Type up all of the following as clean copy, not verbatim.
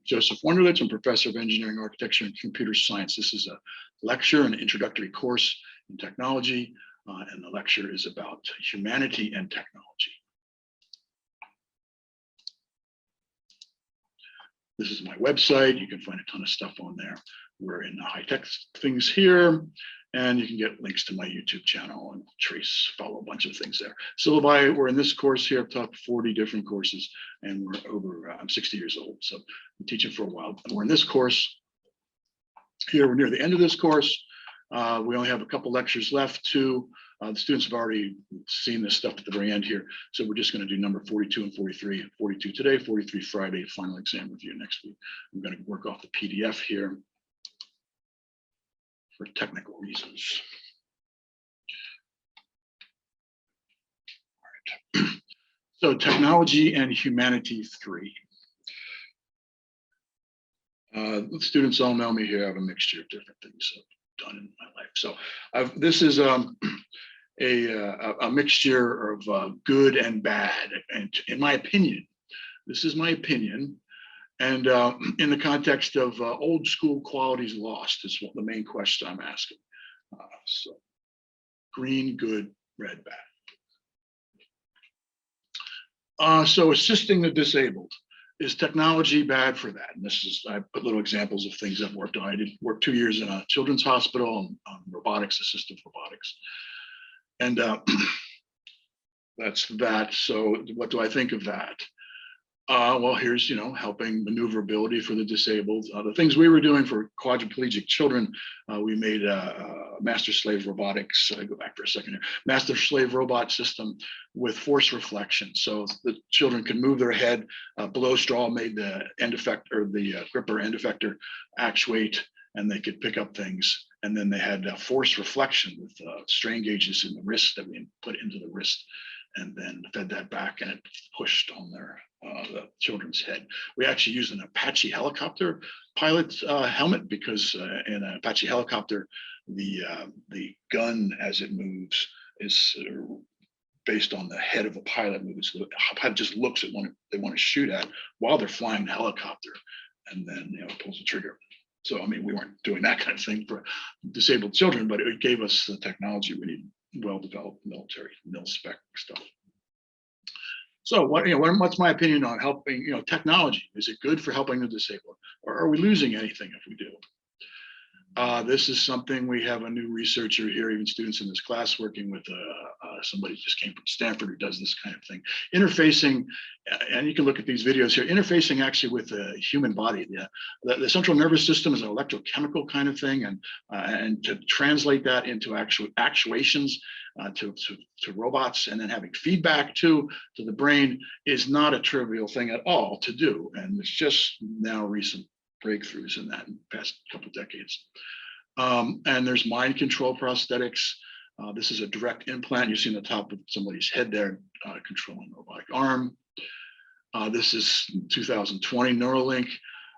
Joseph Wunderlich. I'm professor of engineering, architecture, and computer science. This is a lecture, an introductory course in technology, and the lecture is about humanity and technology. This is my website. You can find a ton of stuff on there. We're in the high-tech things here, and you can get links to my YouTube channel and follow a bunch of things there. Syllabi, we're in this course here. I've taught 40 different courses, and I'm 60 years old, so I'm teaching for a while. And we're in this course here. We're near the end of this course. We only have a couple lectures left. The students have already seen this stuff at the very end here. So we're just going to do number 42 and 43. 42 today, 43 Friday, final exam review next week. I'm going to work off the PDF here for technical reasons. All right. So technology and humanity 3. The students all know me here. I have a mixture of different things I've done in my life. So this is a mixture of good and bad. And in my opinion, this is my opinion. And in the context of old school qualities lost is what the main question I'm asking. So green, good, red, bad. So assisting the disabled. Is technology bad for that? And I put little examples of things I've worked on. I did work 2 years in a children's hospital on robotics, assistive robotics. And that's that. So what do I think of that? Well, here's, helping maneuverability for the disabled. The things we were doing for quadriplegic children, we made master-slave robotics. Go back for a second here. Master-slave robot system with force reflection. So the children can move their head. Below straw made the end effector, or the gripper end effector actuate, and they could pick up things. And then they had force reflection with strain gauges in the wrist that we put into the wrist, and then fed that back, and it pushed on the children's head. We actually used an Apache helicopter pilot helmet, because in an Apache helicopter, the gun as it moves is based on the head of the pilot moves. So the pilot just looks at what they want to shoot at while they're flying the helicopter, and then pulls the trigger. So I mean, we weren't doing that kind of thing for disabled children, but it gave us the technology we need. Well-developed military mil-spec stuff. So what's my opinion on helping, technology? Is it good for helping the disabled, or are we losing anything if we do? This is something we have a new researcher here, even students in this class, working with somebody who just came from Stanford who does this kind of thing. Interfacing, and you can look at these videos here, interfacing actually with the human body. The central nervous system is an electrochemical kind of thing, and to translate that into actual actuations to robots, and then having feedback to the brain is not a trivial thing at all to do. And it's just now recent breakthroughs in that in the past couple of decades. And there's mind control prosthetics. This is a direct implant. You see on the top of somebody's head there, controlling a robotic arm. This is 2020 Neurolink.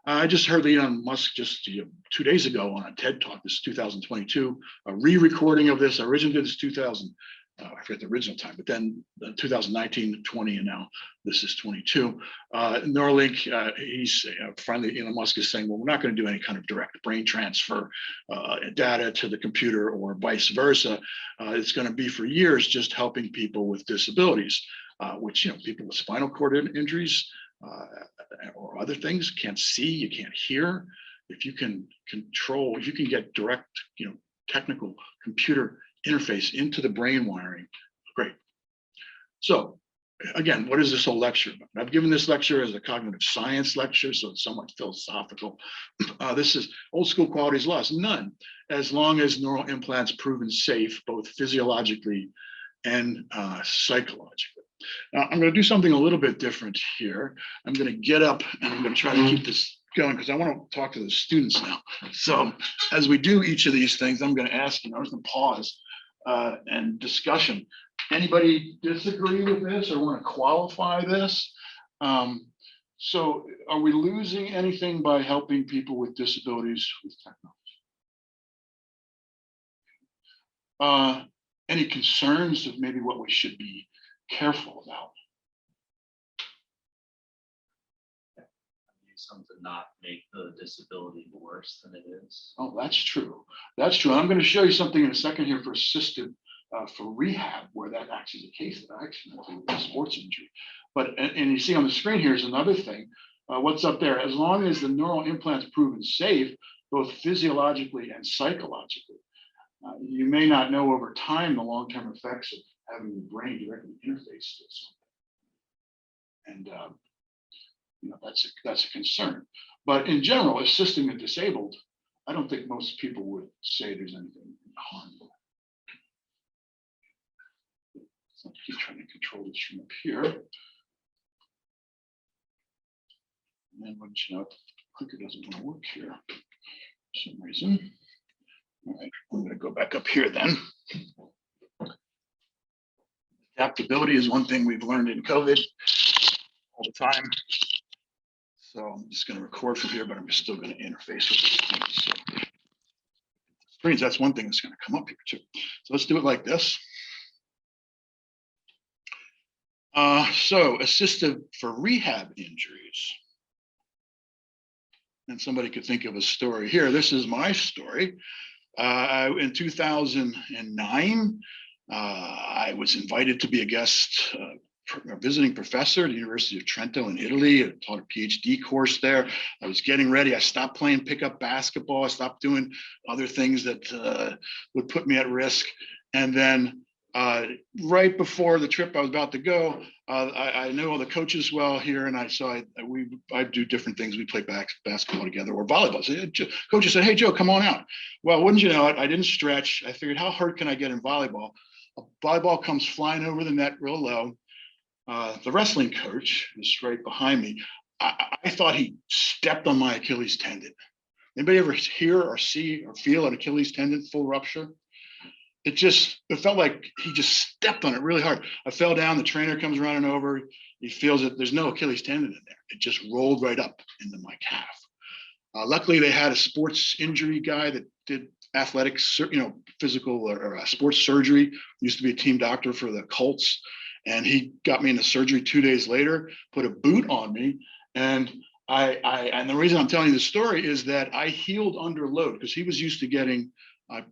I just heard Elon Musk just 2 days ago on a TED Talk. This is 2022, a re-recording of this. I originally did this 2000. I forget the original time, but then 2019, 20, and now this is 22. Neuralink, he's finally, Elon Musk is saying, well, we're not going to do any kind of direct brain transfer data to the computer or vice versa. It's going to be for years just helping people with disabilities, which, people with spinal cord injuries or other things, can't see, you can't hear. If you can control, if you can get direct, technical computer interface into the brain wiring, great. So again, what is this whole lecture about? I've given this lecture as a cognitive science lecture, so it's somewhat philosophical. This is old school qualities lost. None, as long as neural implants proven safe, both physiologically and psychologically. Now, I'm going to do something a little bit different here. I'm going to get up and I'm going to try to keep this going because I want to talk to the students now. So as we do each of these things, I'm going to ask, I'm going to pause and discussion. Anybody disagree with this or want to qualify this? So are we losing anything by helping people with disabilities with technology? Any concerns of maybe what we should be careful about? some to not make the disability worse than it is. Oh, that's true. That's true. I'm going to show you something in a second here for assisted for rehab, where that actually is the case of accident, a sports injury. But and you see on the screen here is another thing. What's up there? As long as the neural implant's proven safe, both physiologically and psychologically, you may not know over time the long-term effects of having the brain directly interface to something. And that's a concern. But in general, assisting the disabled, I don't think most people would say there's anything harmful. So I keep trying to control this from up here. And then once you know, the clicker doesn't want to work here for some reason. All right, I'm going to go back up here then. Adaptability is one thing we've learned in COVID all the time. So I'm just going to record from here, but I'm still going to interface with this thing. So screens, that's one thing that's going to come up here too. So let's do it like this. So assistive for rehab injuries. And somebody could think of a story here. This is my story. In 2009, I was invited to be a guest a visiting professor at the University of Trento in Italy. I taught a PhD course there. I was getting ready. I stopped playing pickup basketball. I stopped doing other things that would put me at risk. And then right before the trip I was about to go, I knew all the coaches well here, and I do different things. We play basketball together or volleyball. So coaches said, "Hey Joe, come on out." Well, wouldn't you know it, I didn't stretch. I figured, how hard can I get in volleyball? A volleyball comes flying over the net real low. The wrestling coach is right behind me. I thought he stepped on my Achilles tendon. Anybody ever hear or see or feel an Achilles tendon full rupture? It felt like he just stepped on it really hard. I fell down. The trainer comes running over. He feels it. There's no Achilles tendon in there. It just rolled right up into my calf. Luckily, they had a sports injury guy that did athletics, physical or sports surgery. Used to be a team doctor for the Colts, and he got me into surgery 2 days later. Put a boot on me, and and the reason I'm telling you the story is that I healed under load, because he was used to getting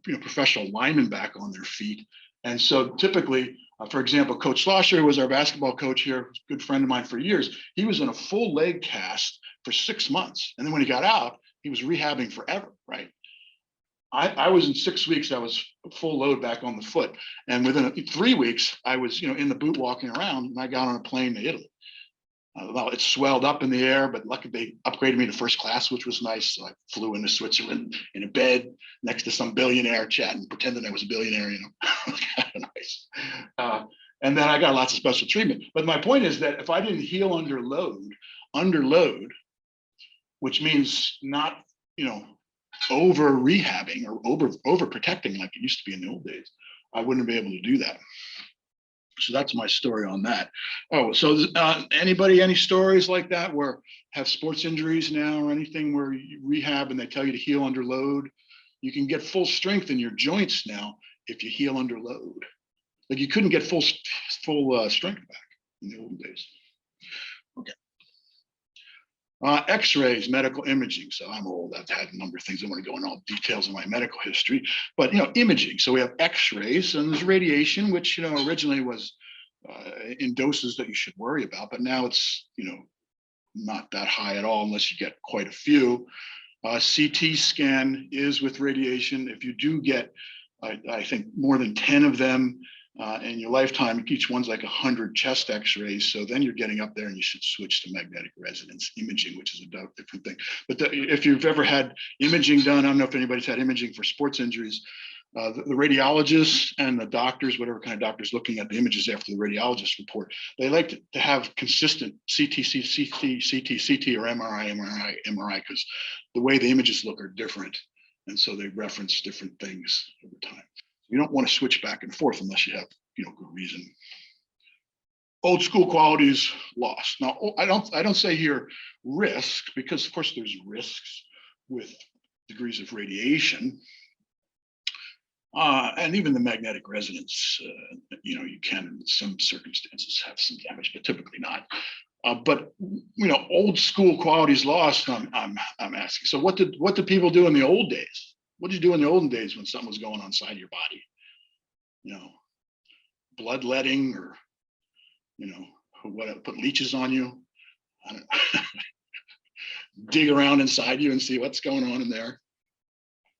professional linemen back on their feet. And so typically, for example, Coach Slosher, who was our basketball coach here, a good friend of mine for years, he was in a full leg cast for 6 months. And then when he got out, he was rehabbing forever, right? I was in 6 weeks, I was full load back on the foot. And within 3 weeks, I was in the boot walking around, and I got on a plane to Italy. Well, it swelled up in the air, but luckily they upgraded me to first class, which was nice. So I flew into Switzerland in a bed next to some billionaire, chatting, pretending I was a billionaire, kind of nice. And then I got lots of special treatment. But my point is that if I didn't heal under load, which means not, over rehabbing or over protecting like it used to be in the old days, I wouldn't be able to do that. So that's my story on that. Oh, so any stories like that where have sports injuries now or anything where you rehab and they tell you to heal under load? You can get full strength in your joints now if you heal under load. Like you couldn't get full strength back in the old days. Okay. X-rays, medical imaging. So I'm old. I've had a number of things. I want to go into all details of my medical history, but imaging. So we have X-rays, and there's radiation, which originally was in doses that you should worry about, but now it's not that high at all unless you get quite a few. CT scan is with radiation. If you do get, I think more than 10 of them in your lifetime, each one's like 100 chest X-rays. So then you're getting up there, and you should switch to magnetic resonance imaging, which is a different thing. But if you've ever had imaging done, I don't know if anybody's had imaging for sports injuries. The radiologists and the doctors, whatever kind of doctors looking at the images after the radiologist report, they like to have consistent CT, or MRI, because the way the images look are different. And so they reference different things over time. You don't want to switch back and forth unless you have, good reason. Old school qualities lost. Now, I don't say here risk, because of course there's risks with degrees of radiation. And even the magnetic resonance, you can in some circumstances have some damage, but typically not. But old school quality is lost. I'm asking. So what did people do in the old days? What did you do in the olden days when something was going on inside your body? Bloodletting, or what? Put leeches on you. I don't know. Dig around inside you and see what's going on in there.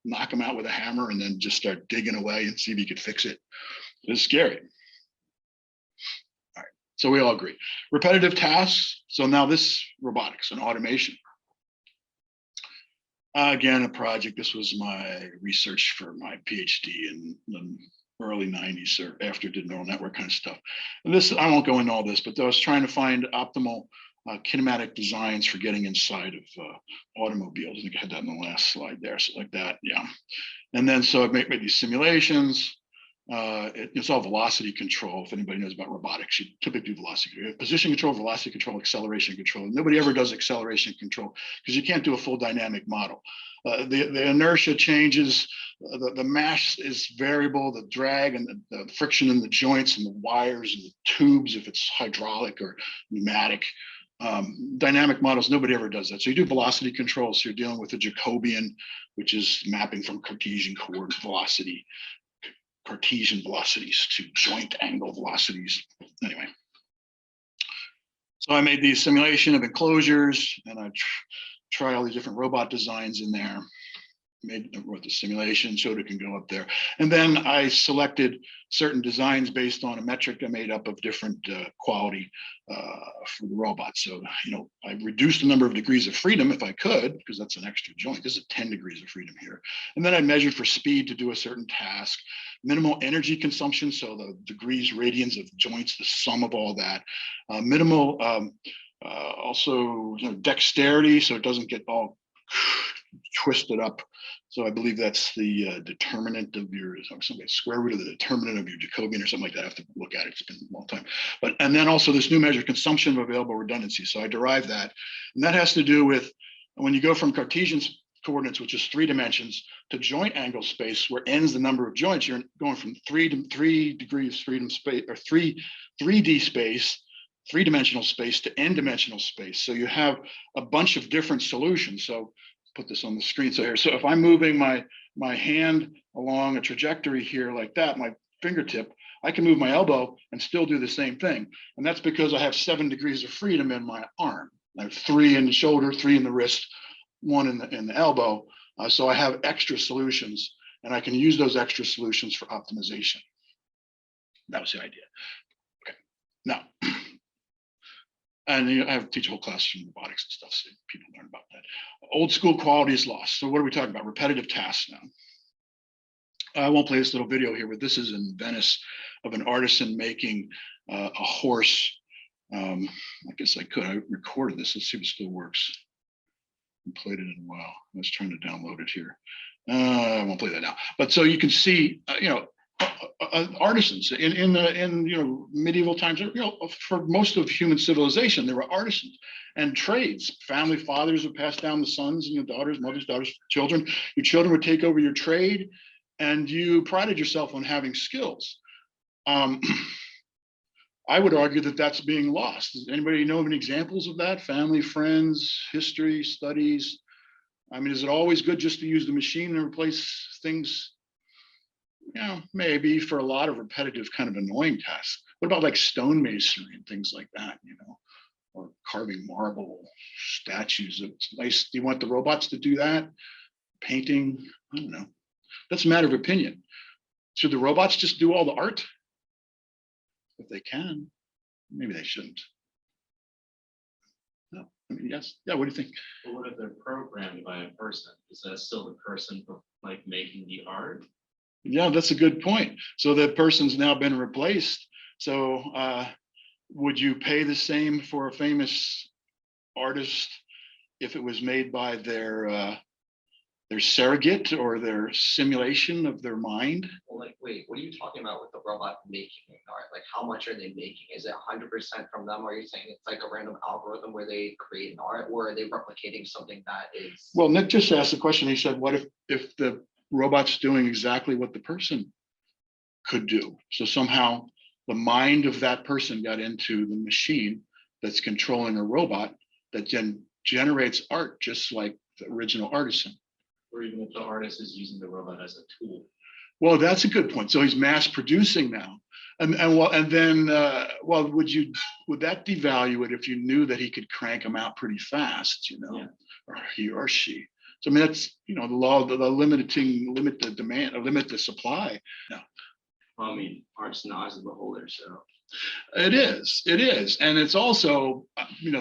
Knock them out with a hammer, and then just start digging away and see if you could fix it. It's scary. All right, so we all agree. Repetitive tasks. So now this robotics and automation. Again, a project. This was my research for my PhD in the early 90s, or after I did neural network kind of stuff. And this, I won't go into all this, but I was trying to find optimal kinematic designs for getting inside of automobiles. I think I had that in the last slide there, so like that, yeah. And then so I made these simulations. It's all velocity control. If anybody knows about robotics, you typically do velocity control. Position control, velocity control, acceleration control. Nobody ever does acceleration control because you can't do a full dynamic model. The inertia changes, the mass is variable, the drag and the friction in the joints and the wires and the tubes, if it's hydraulic or pneumatic. Dynamic models, nobody ever does that. So you do velocity control. So you're dealing with a Jacobian, which is mapping from Cartesian Cartesian velocities to joint angle velocities. Anyway, so I made these simulation of enclosures, and I try all these different robot designs in there. Wrote the simulation, showed it can go up there. And then I selected certain designs based on a metric I made up of different quality for the robot. So, I reduced the number of degrees of freedom if I could, because that's an extra joint. This is 10 degrees of freedom here. And then I measured for speed to do a certain task, minimal energy consumption. So the degrees, radians of joints, the sum of all that, minimal also dexterity, so it doesn't get all twisted up. So I believe that's the determinant of your, square root of the determinant of your Jacobian or something like that. I have to look at it. It's been a long time. And then also this new measure, consumption of available redundancy. So I derived that. And that has to do with when you go from Cartesian coordinates, which is 3 dimensions, to joint angle space, where n is the number of joints, you're going from 3 degrees freedom space, or 3D space, 3-dimensional space, to n-dimensional space. So you have a bunch of different solutions. So put this on the screen. So if I'm moving my hand along a trajectory here like that, my fingertip, I can move my elbow and still do the same thing. And that's because I have 7 degrees of freedom in my arm. I have 3 in the shoulder, 3 in the wrist, 1 in the elbow. So I have extra solutions, and I can use those extra solutions for optimization. That was the idea. Okay. Now, and I teach a whole class from robotics and stuff, so people learn about that. Old school quality is lost. So what are we talking about? Repetitive tasks now. I won't play this little video here, but this is in Venice of an artisan making a horse. I guess I could. I recorded this. Let's see if it still works. I haven't played it in a while. I was trying to download it here. I won't play that now. But so you can see, artisans in medieval times, for most of human civilization, there were artisans and trades. Family fathers would pass down the sons and daughters, mothers, daughters, children. Your children would take over your trade, and you prided yourself on having skills. I would argue that that's being lost. Does anybody know of any examples of that? Family, friends, history, studies? I mean, is it always good just to use the machine and replace things? Maybe for a lot of repetitive kind of annoying tasks. What about like stonemasonry and things like that, or carving marble, statues? It's nice. Do you want the robots to do that? Painting? I don't know. That's a matter of opinion. Should the robots just do all the art? If they can, maybe they shouldn't. No, I mean, yes. Yeah, what do you think? But what if they're programmed by a person? Is that still the person making the art? Yeah, that's a good point. So that person's now been replaced. So would you pay the same for a famous artist if it was made by their surrogate or their simulation of their mind? Well, wait, what are you talking about with the robot making art? Like, how much are they making? Is it 100% from them? Or are you saying it's like a random algorithm where they create an art, or are they replicating something that is? Well, Nick just asked the question. He said, what if the robot's doing exactly what the person could do? So somehow the mind of that person got into the machine that's controlling a robot that then generates art just like the original artisan. Or even if the artist is using the robot as a tool. Well, that's a good point. So he's mass producing now. And then would that devalue it if you knew that he could crank them out pretty fast, Yeah. or he or she? So I mean, that's, the law, the limit the demand, or limit the supply. No. Well, I mean, art's not as a beholder, so. It is, and it's also,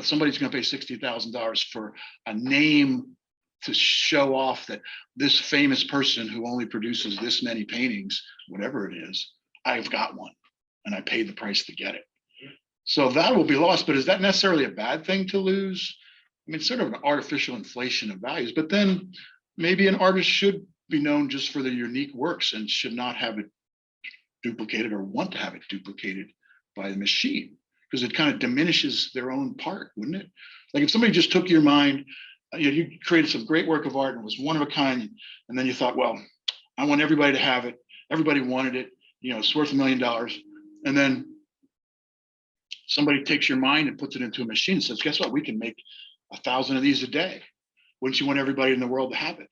somebody's going to pay $60,000 for a name to show off that this famous person who only produces this many paintings, whatever it is, I've got one, and I paid the price to get it. So that will be lost. But is that necessarily a bad thing to lose? I mean, it's sort of an artificial inflation of values. But then maybe an artist should be known just for their unique works and should not have it duplicated or want to have it duplicated by the machine, because it kind of diminishes their own part, wouldn't it? Like if somebody just took your mind, you created some great work of art and it was one of a kind, and then you thought, well, I want everybody to have it. Everybody wanted it. It's worth $1 million. And then somebody takes your mind and puts it into a machine and says, guess what? We can make 1,000 of these a day. Wouldn't you want everybody in the world to have it?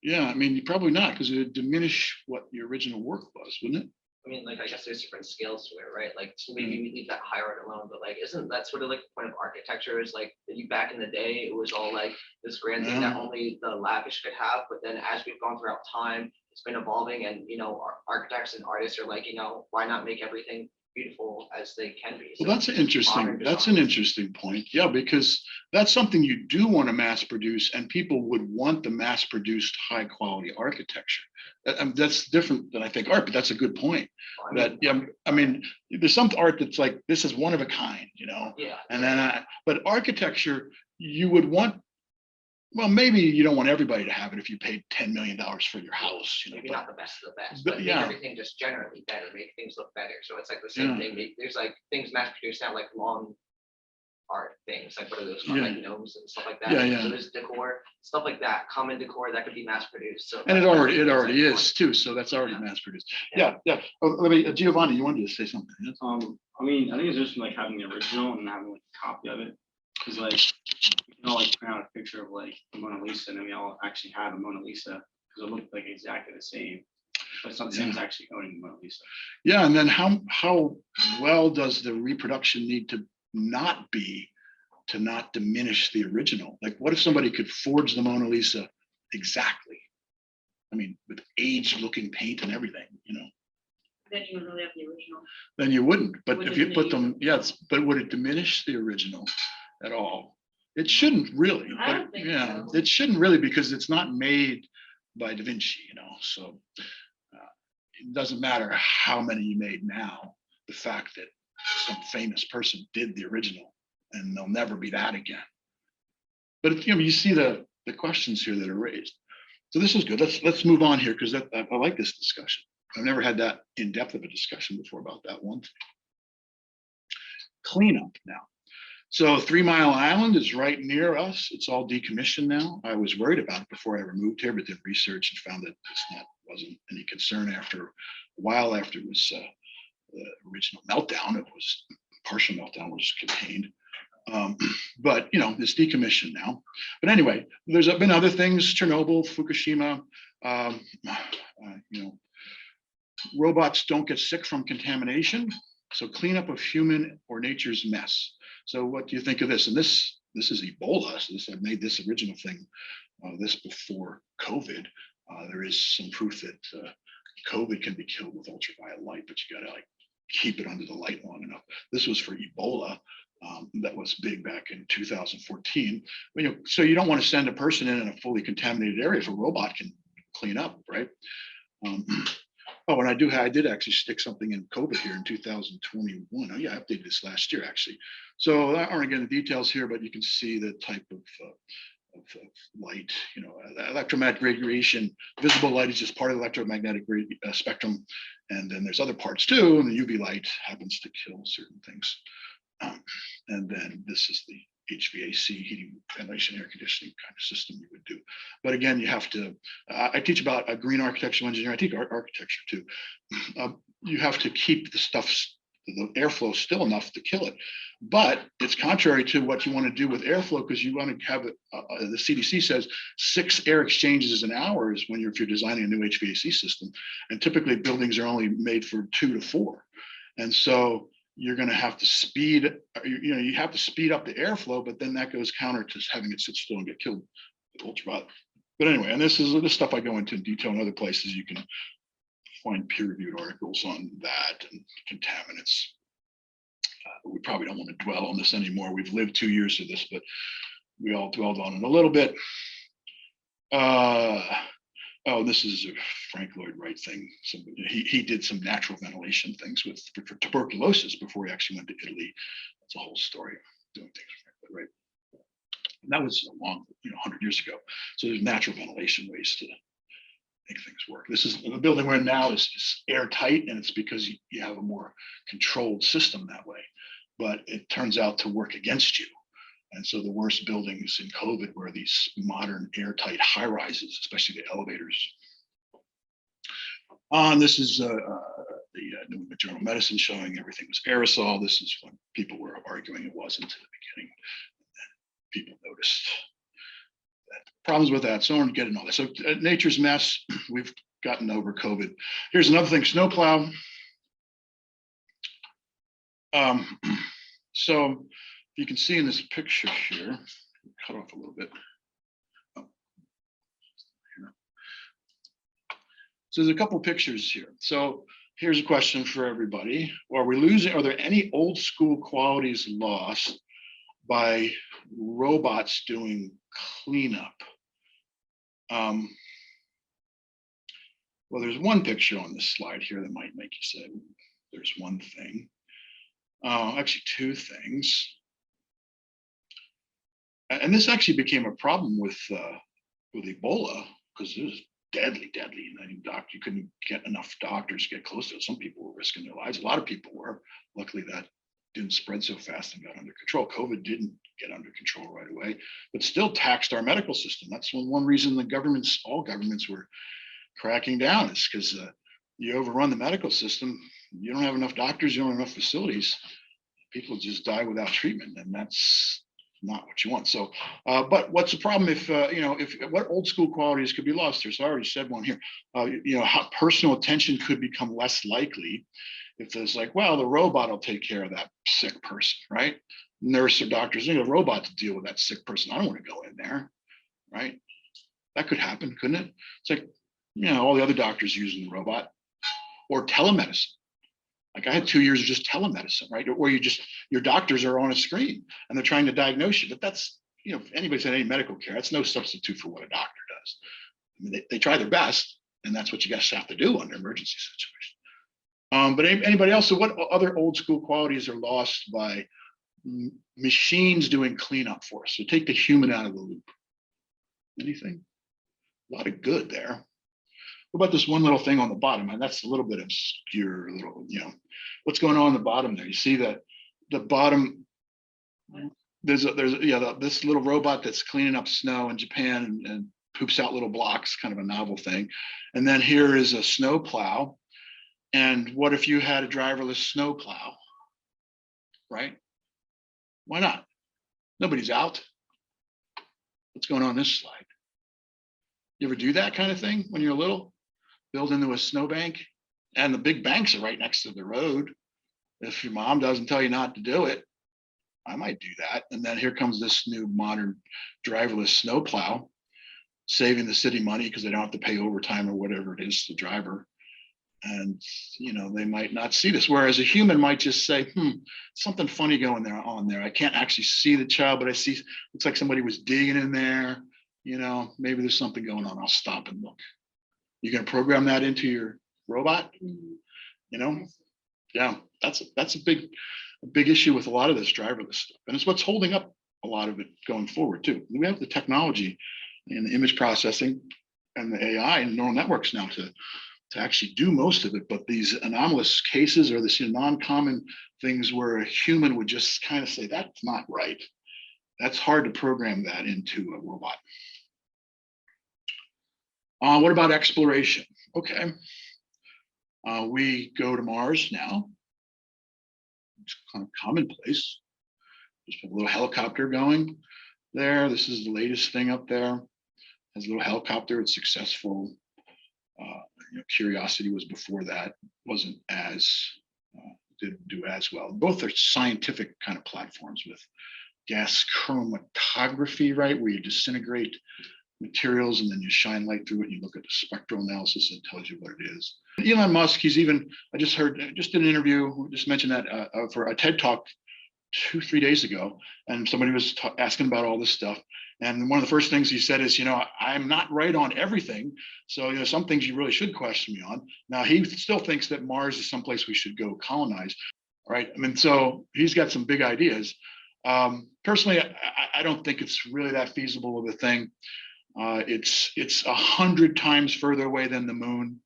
Yeah, I mean, probably not, because it would diminish what the original work was, wouldn't it? I mean, like, I guess there's different scales to it, right? Like, so maybe we leave that higher art alone, but like, isn't that sort of like the point of architecture? Is like, back in the day, it was all like this grand thing that only the lavish could have. But then as we've gone throughout time, it's been evolving, and our architects and artists are like, why not make everything beautiful as they can be? Well, that's an interesting point. Yeah, because that's something you do want to mass produce, and people would want the mass produced high quality architecture. That's different than I think art, but that's a good point. I mean, there's some art that's like, this is one of a kind, Yeah. And then, but architecture, you would want. Well, maybe you don't want everybody to have it if you paid $10 million for your house. Maybe not the best of the best, but make everything just generally better, make things look better. So it's like the same thing. There's like things mass produced now, like long art things, like what are those called, like gnomes and stuff like that. So there's decor, stuff like that, common decor that could be mass produced. So and it already is too. So that's already mass produced. Yeah. Oh, let me, Giovanni, you wanted to say something? Yes? I mean, I think it's just like having the original and having like a copy of it, because like we can all like print out a picture of like the Mona Lisa, and then we all actually have a Mona Lisa because it looked like exactly the same, but it's not the same as actually owning the Mona Lisa. Yeah, and then how well does the reproduction need to not be to not diminish the original? Like, what if somebody could forge the Mona Lisa exactly? I mean, with aged looking paint and everything, Then you would really have the original. Then you wouldn't. But Would if it you put them, yes, but would it diminish the original at all? It shouldn't really. I don't think so. It shouldn't really, because it's not made by Da Vinci, so it doesn't matter how many you made now. The fact that some famous person did the original, and there'll never be that again. But you see the questions here that are raised. So this is good. Let's move on here, because I like this discussion. I've never had that in depth of a discussion before about that one. Cleanup now. So 3 Mile Island is right near us. It's all decommissioned now. I was worried about it before I ever moved here, but did research and found that wasn't any concern after a while. After it was the original meltdown, it was partial meltdown was contained. But it's decommissioned now. But anyway, there's been other things: Chernobyl, Fukushima. Robots don't get sick from contamination. So cleanup of human or nature's mess. So what do you think of this? And this is Ebola. So I made this original thing, this before COVID. There is some proof that COVID can be killed with ultraviolet light, but you got to keep it under the light long enough. This was for Ebola. That was big back in 2014. So you don't want to send a person in a fully contaminated area if a robot can clean up, right? Oh, and I did actually stick something in COVID here in 2021. Oh yeah, I updated this last year actually. So I aren't getting the details here, but you can see the type of light, electromagnetic radiation. Visible light is just part of the electromagnetic spectrum. And then there's other parts too, and the UV light happens to kill certain things. And then this is the HVAC, heating, ventilation, air conditioning kind of system you would do. But again, you have to, I teach about green architectural engineering. I teach architecture too. You have to keep the stuff the airflow is still enough to kill it. But it's contrary to what you want to do with airflow, because you want to have it, the CDC says 6 air exchanges an hour is when if you're designing a new HVAC system. And typically buildings are only made for 2 to 4. And so you're going to have to speed, you have to speed up the airflow, but then that goes counter to having it sit still and get killed with ultraviolet. But anyway, and this stuff I go into in detail in other places. You can find peer-reviewed articles on that and contaminants. We probably don't want to dwell on this anymore. We've lived 2 years of this, but we all dwelled on it a little bit. Oh, this is a Frank Lloyd Wright thing. He did some natural ventilation things for tuberculosis before he actually went to Italy. That's a whole story, doing things with Frank Lloyd Wright. And that was a long, 100 years ago. So there's natural ventilation ways to make things work. This is the building we're in now is airtight, and it's because you have a more controlled system that way. But it turns out to work against you. And so the worst buildings in COVID were these modern airtight high rises, especially the elevators. This is the New England Journal of Medicine showing everything was aerosol. This is when people were arguing it wasn't in the beginning. And then people noticed that problems with that. So I'm getting all this. So nature's mess. We've gotten over COVID. Here's another thing: snowplow. So you can see in this picture here, cut off a little bit. So there's a couple pictures here. So here's a question for everybody. Are there any old school qualities lost by robots doing cleanup? Well, there's one picture on this slide here that might make you say, there's one thing. Actually, 2 things. And this actually became a problem with Ebola, because it was deadly. And you couldn't get enough doctors to get close to it. Some people were risking their lives. A lot of people were. Luckily, that didn't spread so fast and got under control. COVID didn't get under control right away, but still taxed our medical system. That's one reason all governments were cracking down, is because you overrun the medical system. You don't have enough doctors. You don't have enough facilities. People just die without treatment, and that's not what you want. So, but what's the problem if what old school qualities could be lost here? So I already said one here. How personal attention could become less likely if there's like, well, the robot will take care of that sick person, right? Nurse or doctors need a robot to deal with that sick person. I don't want to go in there, right? That could happen, couldn't it? It's like, all the other doctors using the robot, or telemedicine. Like I had 2 years of just telemedicine, right? Where your doctors are on a screen and they're trying to diagnose you. But that's, if anybody's had any medical care, that's no substitute for what a doctor does. I mean, they try their best, and that's what you guys have to do under emergency situations. But anybody else? So what other old school qualities are lost by machines doing cleanup for us? So take the human out of the loop. Anything? A lot of good there. What about this one little thing on the bottom? And that's a little bit obscure, what's going on the bottom there? You see that the bottom, there's this little robot that's cleaning up snow in Japan and poops out little blocks, kind of a novel thing. And then here is a snow plow. And what if you had a driverless snow plow, right? Why not? Nobody's out. What's going on this slide? You ever do that kind of thing when you're little? Build into a snowbank, and the big banks are right next to the road. If your mom doesn't tell you not to do it, I might do that. And then here comes this new modern driverless snowplow, saving the city money because they don't have to pay overtime or whatever it is to the driver. And they might not see this. Whereas a human might just say, something funny going on there. I can't actually see the child, but I see, looks like somebody was digging in there. Maybe there's something going on. I'll stop and look. You gonna program that into your robot? Yeah, that's a big issue with a lot of this driverless stuff, and it's what's holding up a lot of it going forward too. We have the technology and the image processing and the AI and neural networks now to actually do most of it, but these anomalous cases or this non-common things where a human would just kind of say that's not right. That's hard to program that into a robot. What about exploration? Okay. We go to Mars now. it's kind of commonplace. Just put a little helicopter going there. This is the latest thing up there. Has a little helicopter. It's successful. Curiosity was before that. Wasn't as didn't do as well. Both are scientific kind of platforms with gas chromatography, right, where you disintegrate materials and then you shine light through it and you look at the spectral analysis and it tells you what it is. Elon Musk, he's even, I just did an interview, just mentioned that for a TED Talk 2-3 days ago, and somebody was asking about all this stuff. And one of the first things he said is, I'm not right on everything. So, some things you really should question me on. Now, he still thinks that Mars is someplace we should go colonize, right? I mean, so he's got some big ideas. Personally, I don't think it's really that feasible of a thing. It's 100 times further away than the moon.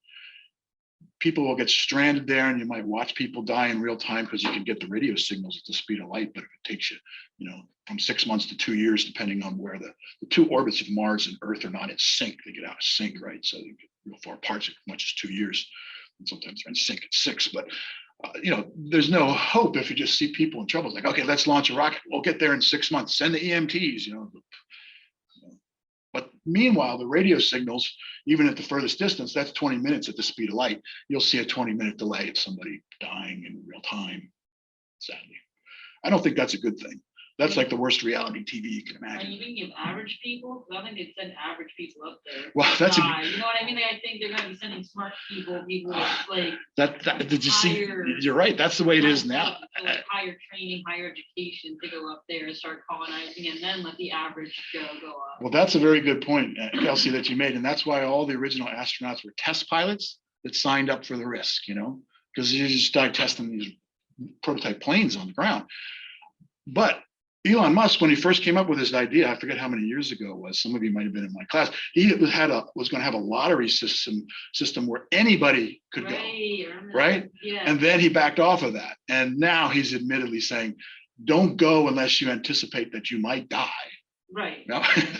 People will get stranded there, and you might watch people die in real time because you can get the radio signals at the speed of light. But if it takes you, from 6 months to 2 years, depending on where the two orbits of Mars and Earth are not in sync, they get out of sync, right? So they get real far apart, as much as 2 years, and sometimes they're in sync at 6. But there's no hope if you just see people in trouble. It's like, okay, let's launch a rocket. We'll get there in 6 months. Send the EMTs. But meanwhile, the radio signals, even at the furthest distance, that's 20 minutes at the speed of light. You'll see a 20-minute delay of somebody dying in real time, sadly. I don't think that's a good thing. That's like the worst reality TV you can Are imagine. you thinking of average people? Because I think they'd send average people up there. Well, that's a, You know what I mean? Like, I think they're going to be sending smart people like. that did you see? Higher- You're right. That's the way it is now. So, like, higher training, higher education to go up there and start colonizing, and then let the average go up. Well, that's a very good point, Kelsey, that you made. And that's why all the original astronauts were test pilots that signed up for the risk, because you just started testing these prototype planes on the ground. But Elon Musk, when he first came up with his idea, I forget how many years ago it was, some of you might have been in my class, he was going to have a lottery system where anybody could go, right? Yeah. And then he backed off of that. And now he's admittedly saying, don't go unless you anticipate that you might die. Right.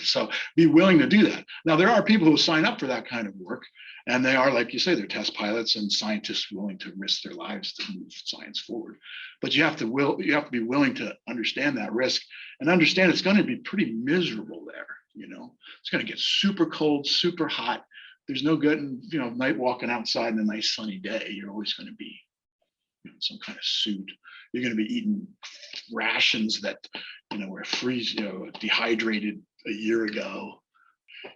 So be willing to do that. Now, there are people who sign up for that kind of work, and they are, like you say, they're test pilots and scientists willing to risk their lives to move science forward. But you have to be willing to understand that risk and understand it's going to be pretty miserable there. It's going to get super cold, super hot. There's no good, night walking outside in a nice sunny day. You're always going to be in some kind of suit. You're going to be eating rations that were dehydrated a year ago.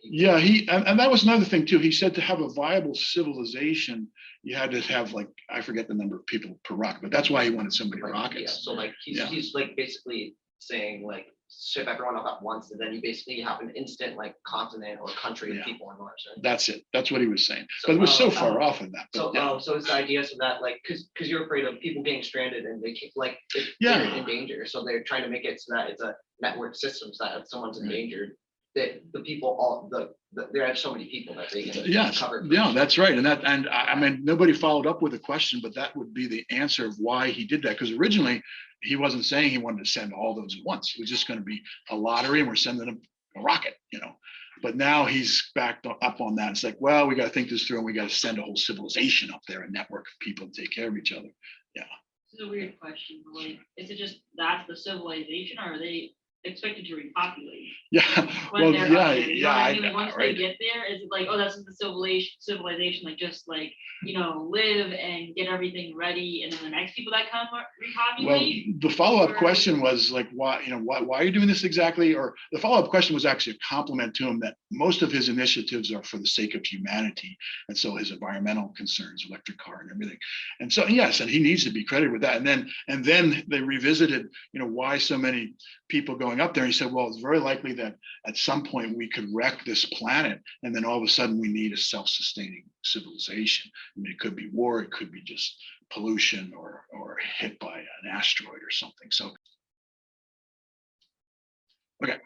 Yeah, and that was another thing too. He said to have a viable civilization, you had to have, like, I forget the number of people per rocket, but that's why he wanted so many rockets. Yeah, so like he's like basically saying, like, ship everyone up at once, and then you basically have an instant, like, continent or country of people on Mars. Right? That's it. That's what he was saying. So, But it was so far off of that. But, So it's the idea so that, like, because you're afraid of people being stranded and they keep, like, they're in danger, so they're trying to make it so that it's a network system, so that if someone's endangered, that the people there are so many people that they can cover. Yeah, that's right. And I mean, nobody followed up with a question, but that would be the answer of why he did that. Because originally he wasn't saying he wanted to send all those at once. It was just going to be a lottery, and we're sending them a rocket, But now he's backed up on that. It's like, well, we got to think this through, and we got to send a whole civilization up there, a network of people to take care of each other. Yeah. This is a weird question. Like, is it just that's the civilization, or are they expected to repopulate? Yeah. When Well, they're yeah, up there? You know what I mean? Like, once right. they get there, is it like, oh, that's the civilization, like, just like, live and get everything ready, and then the next people that come Well, repopulate? the follow-up Or- question was like, why are you doing this exactly? Or the follow-up question was actually a compliment to him that most of his initiatives are for the sake of humanity. And so his environmental concerns, electric car and everything. And so, yes, and he needs to be credited with that. And then they revisited, why so many people going up there. He said, well, it's very likely that at some point we could wreck this planet, and then all of a sudden we need a self-sustaining civilization. I mean, it could be war, it could be just pollution or hit by an asteroid or something. So, okay.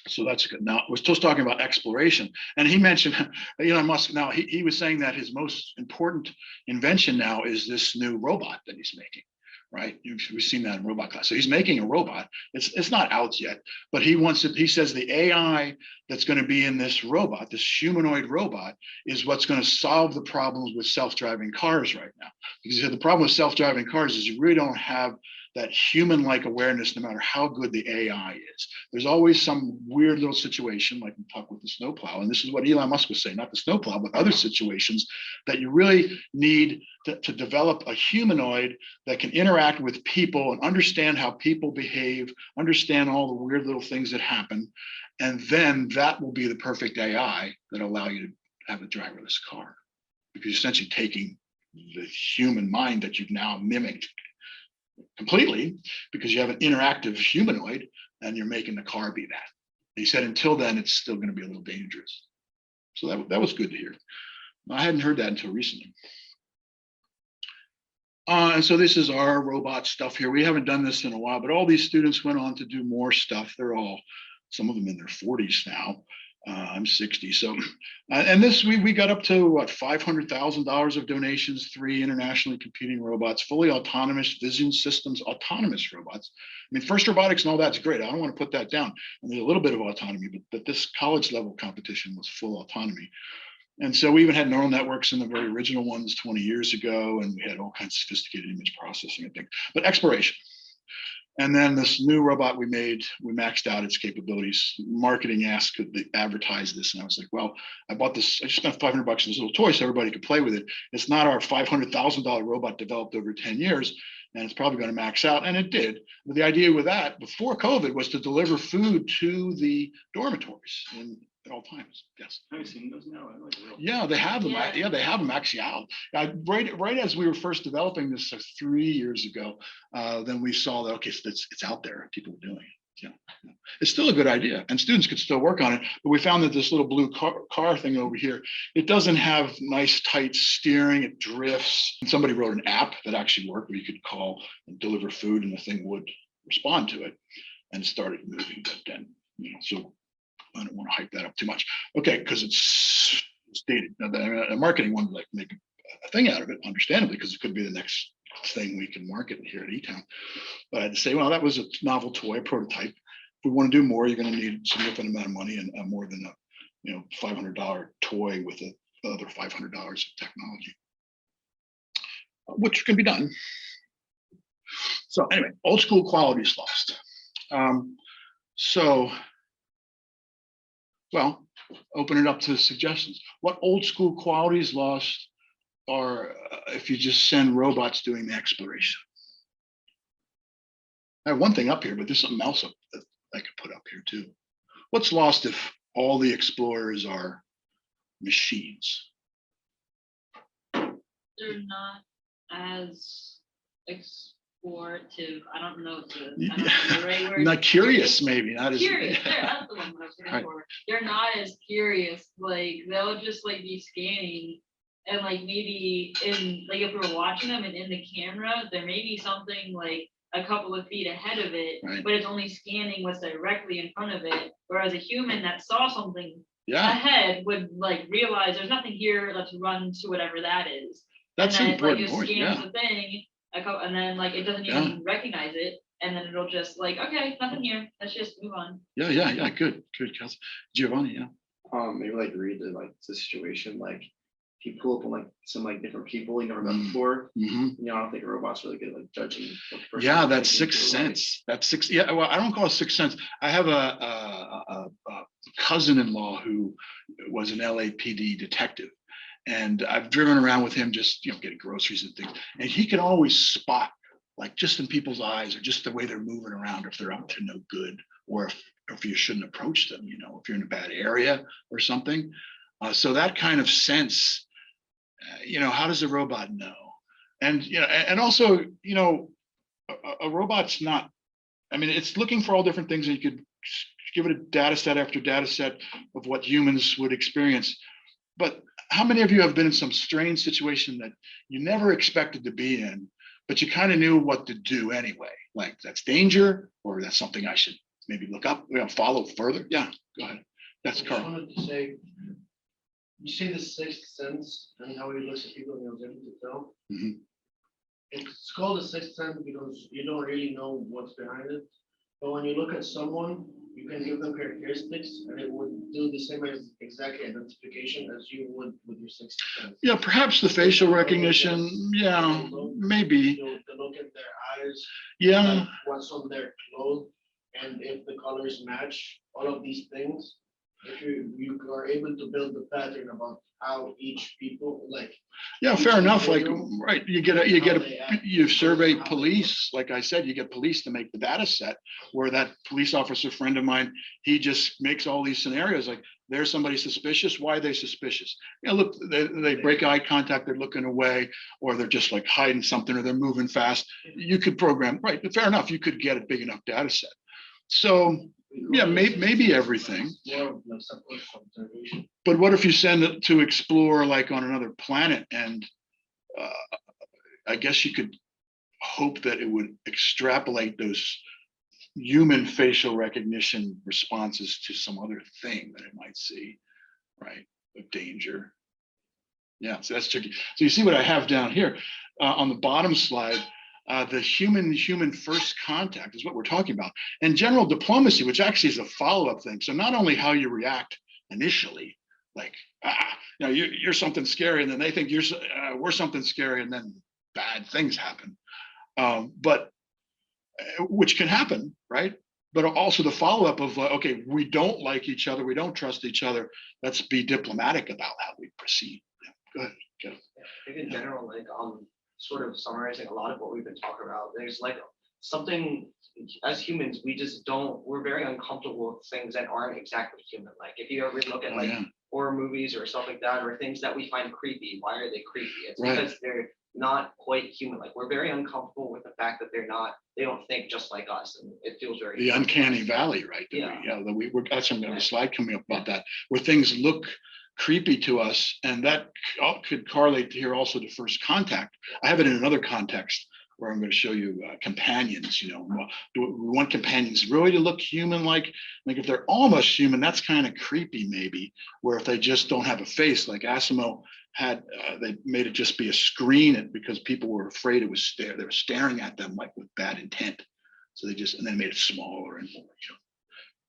So that's good. Now we're still talking about exploration, and he mentioned Elon Musk. Now he was saying that his most important invention now is this new robot that he's making, right? We've seen that in robot class. So he's making a robot. It's not out yet, but he wants it. He says the AI that's going to be in this robot, this humanoid robot, is what's going to solve the problems with self-driving cars right now. Because he said the problem with self-driving cars is you really don't have that human-like awareness, no matter how good the AI is. There's always some weird little situation, like we talked with the snowplow, and this is what Elon Musk was saying, not the snowplow, but other situations that you really need to develop a humanoid that can interact with people and understand how people behave, understand all the weird little things that happen, and then that will be the perfect AI that allow you to have a driverless car, because you're essentially taking the human mind that you've now mimicked completely, because you have an interactive humanoid and you're making the car be that. He said until then it's still going to be a little dangerous. So that was good to hear. I hadn't heard that until recently. And so this is our robot stuff here. We haven't done this in a while, but all these students went on to do more stuff. They're all, some of them in their 40s now. I'm 60. So, and this, we got up to what, $500,000 of donations, 3 internationally competing robots, fully autonomous vision systems, autonomous robots. I mean, FIRST Robotics and all that's great. I don't want to put that down. And there's a little bit of autonomy, but this college level competition was full autonomy. And so we even had neural networks in the very original ones 20 years ago, and we had all kinds of sophisticated image processing and things, but exploration. And then this new robot we made, we maxed out its capabilities. Marketing asked, could they advertise this? And I was like, well, I bought this, I just spent $500 on this little toy so everybody could play with it. It's not our $500,000 robot developed over 10 years, and it's probably going to max out. And it did. But the idea with that before COVID was to deliver food to the dormitories at all times. Yes. Have you seen those now? I like real. Yeah, they have them. Yeah. Yeah, they have them actually out. Right as we were first developing this 3 years ago, then we saw that, okay, so it's out there. People are doing it. Yeah, it's still a good idea, and students could still work on it. But we found that this little blue car thing over here, it doesn't have nice tight steering. It drifts. And somebody wrote an app that actually worked, where you could call and deliver food, and the thing would respond to it, and started moving. But then, so I don't want to hype that up too much. Okay, because it's dated. Now, the marketing wanted to like make a thing out of it, understandably, because it could be the next thing we can market here at eTown. But I had to say, well, that was a novel toy, a prototype. If we want to do more, you're going to need a significant amount of money, and more than a $500 toy with another $500 of technology, which can be done. So anyway, old school quality is lost. Well, open it up to suggestions. What old school qualities lost are if you just send robots doing the exploration? I have one thing up here, but there's something else up that I could put up here too. What's lost if all the explorers are machines? They're not as explorative. I don't know the right word. Not curious, maybe. Not Curious. as That's the one that I was looking Right. for. They're not as curious. Like they'll just like be scanning, and like maybe in like if we're watching them and in the camera, there may be something like a couple of feet ahead of it, Right. but it's only scanning what's directly in front of it. Whereas a human that saw something Yeah, ahead would like realize there's nothing here. Let's run to whatever that is. that's and an then it like important just point. scans Yeah, the thing, and then like it doesn't even recognize it, and then it'll just like, okay, nothing here. Let's just move on. yeah. Good, Kelsey. Giovanni, yeah. Maybe like read the situation, like if you pull up on like some like different people you never met before, Hmm. I don't think a robot's really good at like judging what the person Yeah, is that's thinking sixth through, like, sense. That's six. Yeah, well, I don't call it sixth sense. I have a cousin-in-law who was an LAPD detective, and I've driven around with him just getting groceries and things, and he can always spot, like just in people's eyes or just the way they're moving around, if they're up to no good, or if you shouldn't approach them. If you're in a bad area or something. So that kind of sense. How does a robot know? And and also, a robot's not. I mean, it's looking for all different things, and you could give it a data set after data set of what humans would experience. But how many of you have been in some strange situation that you never expected to be in, but you kind of knew what to do anyway? Like that's danger, or that's something I should maybe look up, follow further. Yeah, go ahead. That's I just Carl. wanted to say, you say the sixth sense and how he looks at people and knows everything to tell. Mhm. it's called a sixth sense because you don't really know what's behind it. But when you look at someone, you can give them characteristics and it would do the same as exactly identification as you would with your sixth sense. Yeah, perhaps the facial recognition, yeah, maybe, The look in their eyes, yeah. like what's on their clothes, and if the colors match, all of these things. If you are able to build the pattern about how each people like. Yeah, each fair enough. Like, individual, right, you how they act, survey how they police. Like I said, you get police to make the data set where that police officer friend of mine, he just makes all these scenarios like there's somebody suspicious. Why are they suspicious? You know, look, they break eye contact, they're looking away, or they're just like hiding something, or they're moving fast. You could program, right? Fair enough. You could get a big enough data set. So yeah, maybe everything. More of like subconscious observation. But what if you send it to explore like on another planet, and I guess you could hope that it would extrapolate those human facial recognition responses to some other thing that it might see, right? Of danger. Yeah, so that's tricky. So you see what I have down here on the bottom slide. The human first contact is what we're talking about, and general diplomacy, which actually is a follow-up thing. So not only how you react initially, like you know, you're something scary, and then they think we're something scary, and then bad things happen, but which can happen, right? But also the follow-up of okay, we don't like each other, we don't trust each other. Let's be diplomatic about how we proceed. Yeah, go ahead. I think in general, like sort of summarizing a lot of what we've been talking about, there's like something as humans, we're very uncomfortable with things that aren't exactly human. Like if you ever look at like horror movies or stuff like that, or things that we find creepy, why are they creepy? It's because they're not quite human. Like we're very uncomfortable with the fact that they don't think just like us, and it feels very the uncanny valley, right? We're that's another slide coming up about that, where things look creepy to us, and that could correlate to here also to first contact. I have it in another context where I'm going to show you companions. You know, do we want companions really to look human like if they're almost human, that's kind of creepy maybe, where if they just don't have a face, like Asimo had, they made it just be a screen because people were afraid it was they were staring at them like with bad intent, so and then made it smaller and more, you know.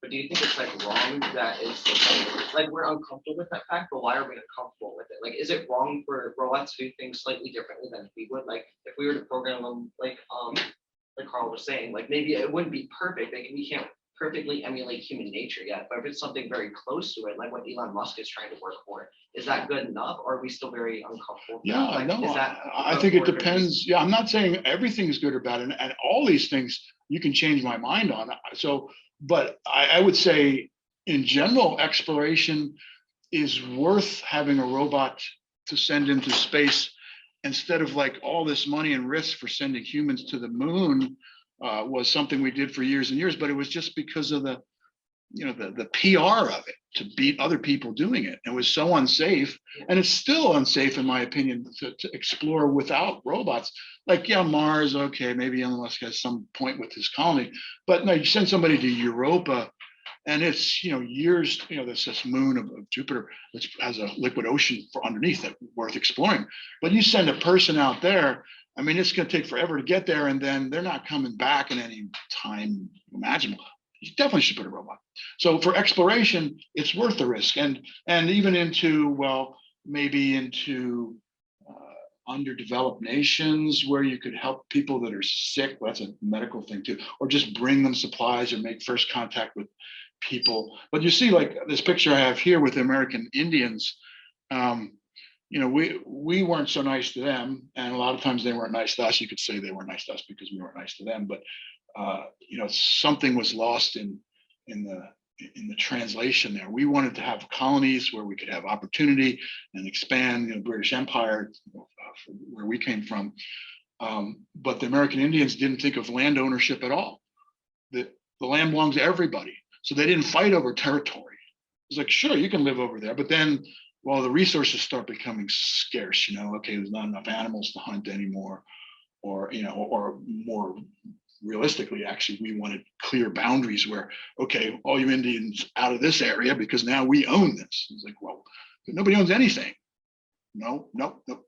But do you think it's like wrong that it's like we're uncomfortable with that fact, but why are we uncomfortable with it? Like, is it wrong for robots to do things slightly differently than we would? Like, if we were to program them, like Carl was saying, like maybe it wouldn't be perfect. Like, we can't perfectly emulate human nature yet. But if it's something very close to it, like what Elon Musk is trying to work for, is that good enough, or are we still very uncomfortable? Yeah, like, no, I think it depends. Yeah, I'm not saying everything's good or bad, and all these things you can change my mind on. So. But I would say, in general, exploration is worth having a robot to send into space instead of like all this money and risk for sending humans to the moon was something we did for years and years. But it was just because of the PR of it to beat other people doing it. It was so unsafe, and it's still unsafe, in my opinion, to explore without robots. Like, yeah, Mars, okay, maybe Elon Musk has some point with his colony, but no, you send somebody to Europa, and it's years. There's this moon of Jupiter that has a liquid ocean for underneath that worth exploring. But you send a person out there, I mean, it's going to take forever to get there, and then they're not coming back in any time imaginable. You definitely should put a robot. So for exploration, it's worth the risk, and even into maybe into underdeveloped nations where you could help people that are sick. Well, that's a medical thing too, or just bring them supplies or make first contact with people. But you see, like this picture I have here with the American Indians. We weren't so nice to them, and a lot of times they weren't nice to us. You could say they weren't nice to us because we weren't nice to them, but something was lost in the translation there. We wanted to have colonies where we could have opportunity and expand the British Empire, where we came from. But the American Indians didn't think of land ownership at all. The land belongs to everybody. So they didn't fight over territory. It's like, sure, you can live over there, but then, the resources start becoming scarce, okay, there's not enough animals to hunt anymore, or more realistically, actually, we wanted clear boundaries where, okay, all you Indians out of this area because now we own this. It's like, well, nobody owns anything. no,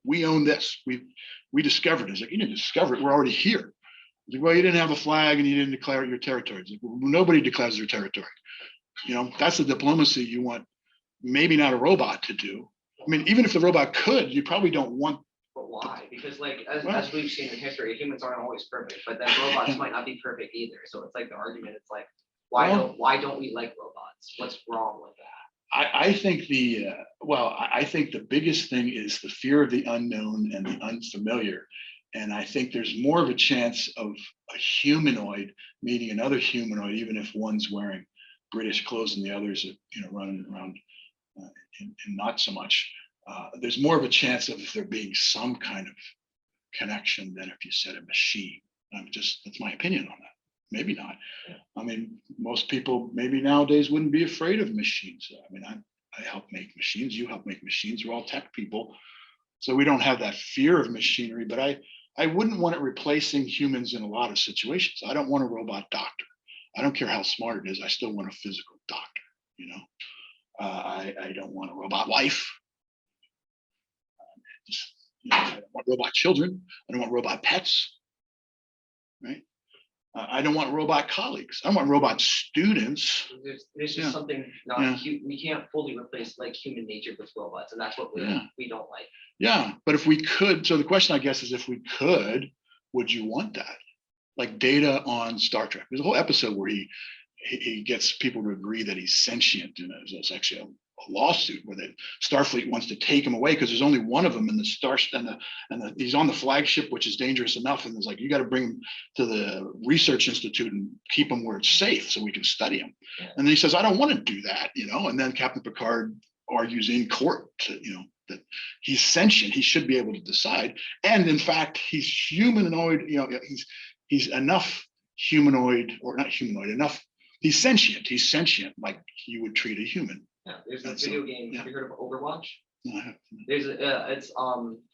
we own this. We discovered it. It's like, you didn't discover it, we're already here. It's like, well, you didn't have a flag and you didn't declare it your territory. It's like, well, nobody declares their territory. That's the diplomacy you want, maybe not a robot to do. I mean, even if the robot could, you probably don't want. But why? Because like, as, Well- as we've seen in history, humans aren't always perfect, but then robots might not be perfect either. So it's like the argument, it's like, why don't we like robots? What's wrong with that? I think I think the biggest thing is the fear of the unknown and the unfamiliar. And I think there's more of a chance of a humanoid meeting another humanoid, even if one's wearing British clothes and the others are, running around and not so much. There's more of a chance of there being some kind of connection than if you said a machine. That's my opinion on that. Maybe not. I mean, most people maybe nowadays wouldn't be afraid of machines. I mean, I help make machines. You help make machines. We're all tech people, so we don't have that fear of machinery. But I wouldn't want it replacing humans in a lot of situations. I don't want a robot doctor. I don't care how smart it is. I still want a physical doctor. I don't want a robot wife. I don't want robot children. I don't want robot pets. Right. I don't want robot colleagues. I want robot students. There's just Yeah. something we can't fully replace like human nature with robots, and that's what we don't like. Yeah, but if we could, so the question I guess is, if we could, would you want that? Like Data on Star Trek. There's a whole episode where he gets people to agree that he's sentient, and there's actually a lawsuit where the Starfleet wants to take him away because there's only one of them in the star, and he's on the flagship, which is dangerous enough. And it's like, you got to bring him to the research institute and keep him where it's safe so we can study him. Yeah. And then he says, I don't want to do that, And then Captain Picard argues in court to, that he's sentient. He should be able to decide. And in fact, he's humanoid. He's enough humanoid, or not humanoid enough. He's sentient. He's sentient, like you would treat a human. Yeah, there's a That's video game. yeah. Have you heard of Overwatch? No, I haven't. There's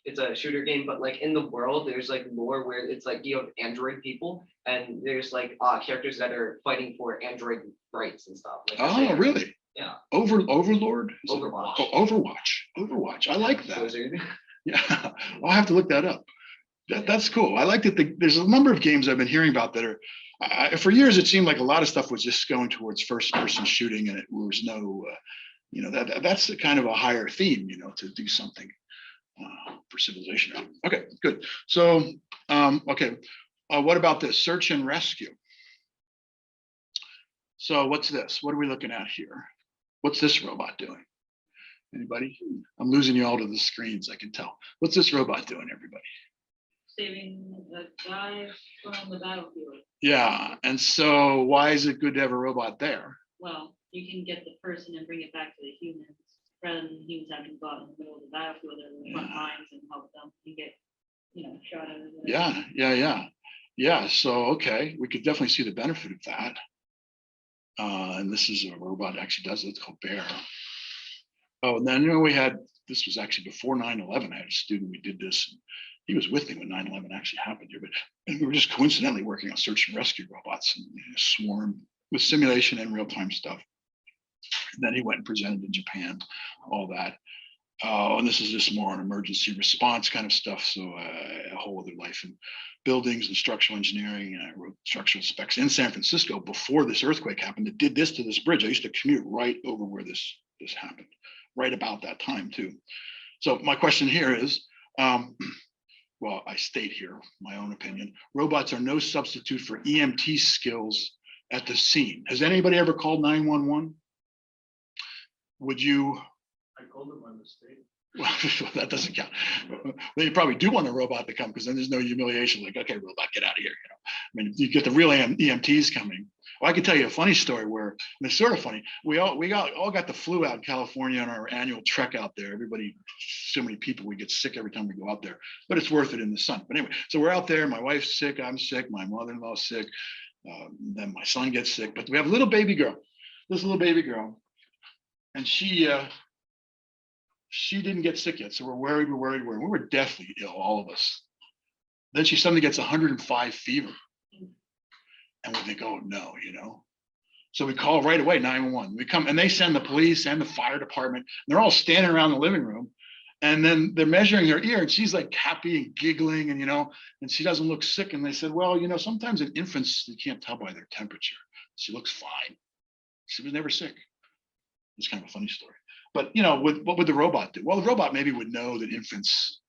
it's a shooter game, but like in the world, there's like lore where it's like you have android people, and there's like characters that are fighting for android rights and stuff. Like Oh, really? Yeah. Overlord? Is it- Overwatch. Oh, Overwatch. I like that. Those are- Yeah, I'll have to look that up. That's cool. I like that. There's a number of games I've been hearing about that are. For years, it seemed like a lot of stuff was just going towards first-person shooting, and it was no. That's a kind of a higher theme, to do something for civilization. Okay, good. So, okay, what about this search and rescue? So what's this? What are we looking at here? What's this robot doing? Anybody? I'm losing you all to the screens, I can tell. What's this robot doing, everybody? Saving a guy from the battlefield. Yeah, and so why is it good to have a robot there? Well, you can get the person and bring it back to the humans, rather than humans having to go out in the middle of the battlefield or the front lines and help them and get, shot at. Yeah. So, okay, we could definitely see the benefit of that. And this is a robot that actually does it. It's called Bear. Oh, and then this was actually before 9/11. I had a student, we did this. And he was with me when 9/11 actually happened here, and we were just coincidentally working on search and rescue robots and swarm with simulation and real-time stuff. And then he went and presented in Japan, all that. And this is just more on emergency response kind of stuff. So a whole other life in buildings and structural engineering. And I wrote structural specs in San Francisco before this earthquake happened. It did this to this bridge. I used to commute right over where this happened, right about that time too. So my question here is, well, I state here my own opinion. Robots are no substitute for EMT skills at the scene. Has anybody ever called 911? Would you? I called them on the state. Well, that doesn't count. They probably do want a robot to come, because then there's no humiliation. Like, okay, robot, get out of here. I mean, you get the real EMTs coming. Well, I can tell you a funny story where, and it's sort of funny. We all got the flu out in California on our annual trek out there. Everybody, so many people, we get sick every time we go out there, but it's worth it in the sun. But anyway, so we're out there. My wife's sick. I'm sick. My mother-in-law's sick. Then my son gets sick. But we have a little baby girl. This little baby girl, and she didn't get sick yet. So we're worried. We were deathly ill, all of us. Then she suddenly gets 105 fever. And we think, oh no, So we call right away 911. We come and they send the police and the fire department. And they're all standing around the living room. And then they're measuring her ear, and she's like happy and giggling, and and she doesn't look sick. And they said, well, sometimes in infants you can't tell by their temperature. She looks fine. She was never sick. It's kind of a funny story. But what would the robot do? Well, the robot maybe would know that infants,